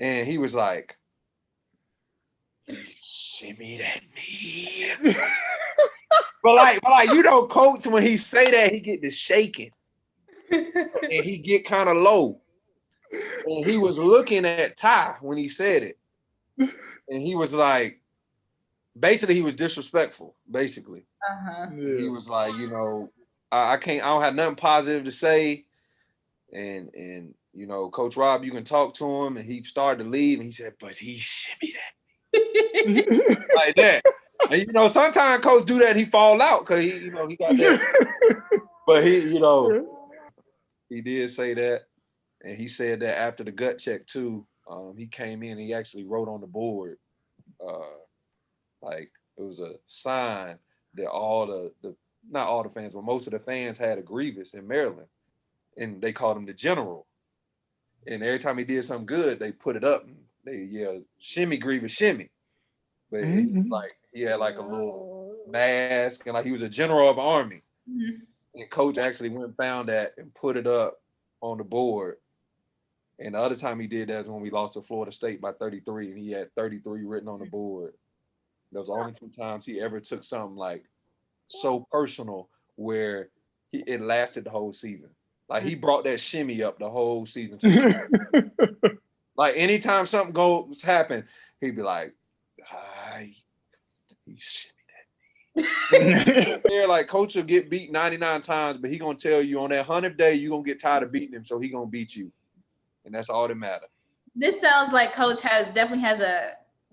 And he was like, shimmy at me. but like coach, when he say that, he get to shaking. And he get kind of low. And he was looking at Ty when he said it. And he was like, basically, he was disrespectful, basically. Uh-huh. Yeah. He was like, I don't have nothing positive to say. And Coach Rob, you can talk to him. And he started to leave. And he said, but he shimmied at me. Like that. And, sometimes Coach do that. He fall out because he got that. But he did say that. And he said that after the gut check, too, he came in and he actually wrote on the board, like it was a sign that all the not all the fans, but most of the fans had a grievance in Maryland. And they called him the general. And every time he did something good, they put it up. And they yelled, shimmy, Grievous, shimmy. But he had like a little mask and like he was a general of the army. Mm-hmm. And coach actually went and found that and put it up on the board. And the other time he did that is when we lost to Florida State by 33, and he had 33 written on the board. Those were the only 2 times he ever took something like so personal where it lasted the whole season. Like he brought that shimmy up the whole season. Like anytime something goes happen, he'd be like, he shimmied at me. Like coach will get beat 99 times, but he gonna tell you on that 100th day you're gonna get tired of beating him, so he gonna beat you. And that's all that matters. This sounds like Coach definitely has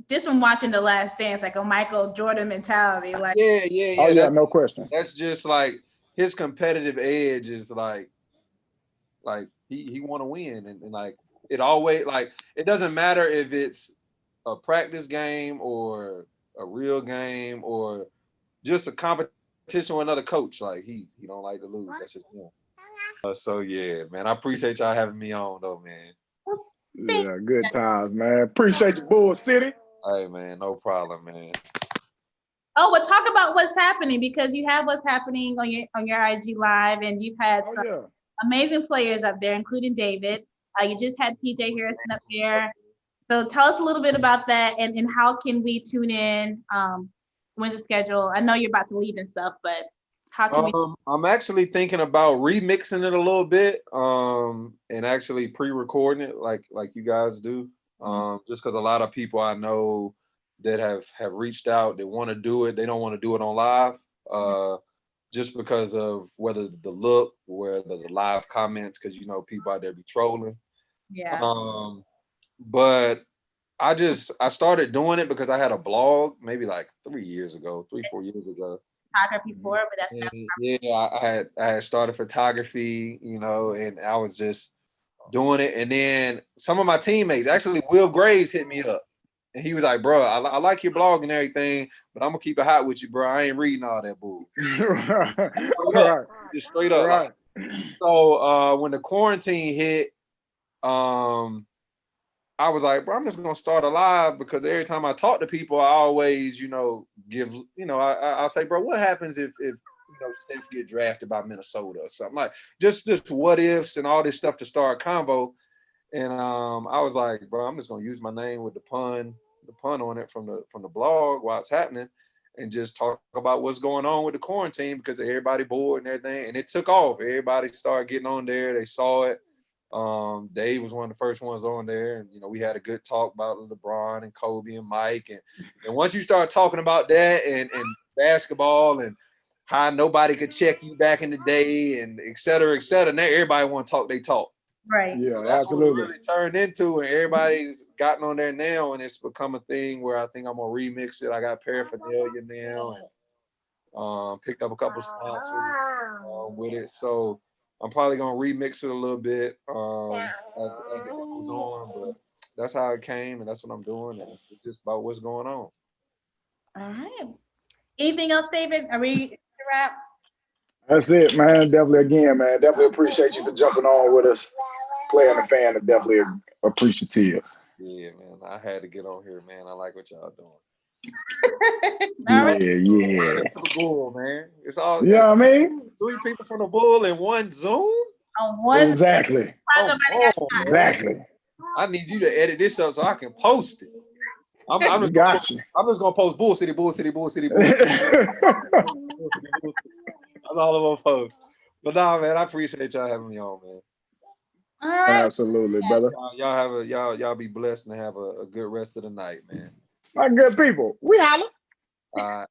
just from watching The Last Dance, like a Michael Jordan mentality. Like yeah. Oh yeah, no question. That's just like his competitive edge is like he want to win, and like it always like it doesn't matter if it's a practice game or a real game or just a competition with another coach. Like he don't like to lose. That's just him. So yeah, man, I appreciate y'all having me on though, man. Yeah, good times, man. Appreciate you, Bull City. Hey man, no problem, man. Oh, well, talk about what's happening because you have what's happening on your IG Live, and you've had some amazing players up there, including David. You just had PJ Harrison up there. So tell us a little bit about that, and how can we tune in? When's the schedule? I know you're about to leave and stuff, but how can we? I'm actually thinking about remixing it a little bit, and actually pre-recording it like you guys do. Just because a lot of people I know that have reached out, they want to do it, they don't want to do it on live, just because of whether the look, whether the live comments, because people out there be trolling. Yeah. But I started doing it because I had a blog maybe like 4 years ago. Photography board, but that's not. Yeah, I had started photography, and I was just doing it. And then some of my teammates, actually Will Graves, hit me up, and he was like, "Bro, I like your blog and everything, but I'm gonna keep it hot with you, bro. I ain't reading all that bull." Just straight up. Right. So when the quarantine hit, I was like, bro, I'm just gonna start a live because every time I talk to people, I always, give, I'll say, bro, what happens if Steph get drafted by Minnesota or something, like just what ifs and all this stuff to start a convo. And I was like, bro, I'm just gonna use my name with the pun on it from the blog while it's happening, and just talk about what's going on with the quarantine, because everybody bored and everything. And it took off. Everybody started getting on there. They saw it. Dave was one of the first ones on there, and we had a good talk about LeBron and Kobe and Mike, and once you start talking about that and basketball and how nobody could check you back in the day and et cetera, now everybody want to talk, they talk. Right. Yeah, That's absolutely. what it really turned into, and everybody's gotten on there now, and it's become a thing where I think I'm gonna remix it. I got paraphernalia now, and picked up a couple sponsors with it, so I'm probably gonna remix it a little bit as it goes on. But that's how it came, and that's what I'm doing, and it's just about what's going on. All right. Anything else, David? Are we to wrap? That's it, man. Definitely appreciate you for jumping on with us. Player and a fan are definitely appreciative. Yeah, man. I had to get on here, man. I like what y'all doing. All right. Yeah. The Bull, man. It's all. You know what I mean? 3 people from the Bull in one Zoom. On one. Exactly. Exactly. I need you to edit this up so I can post it. I'm just gonna post Bull City, Bull City, Bull City, Bull City. That's all I'm gonna post. But nah, man, I appreciate y'all having me on, man. All right. Absolutely, brother. Y'all be blessed and have a good rest of the night, man. My good people. We holla. All right.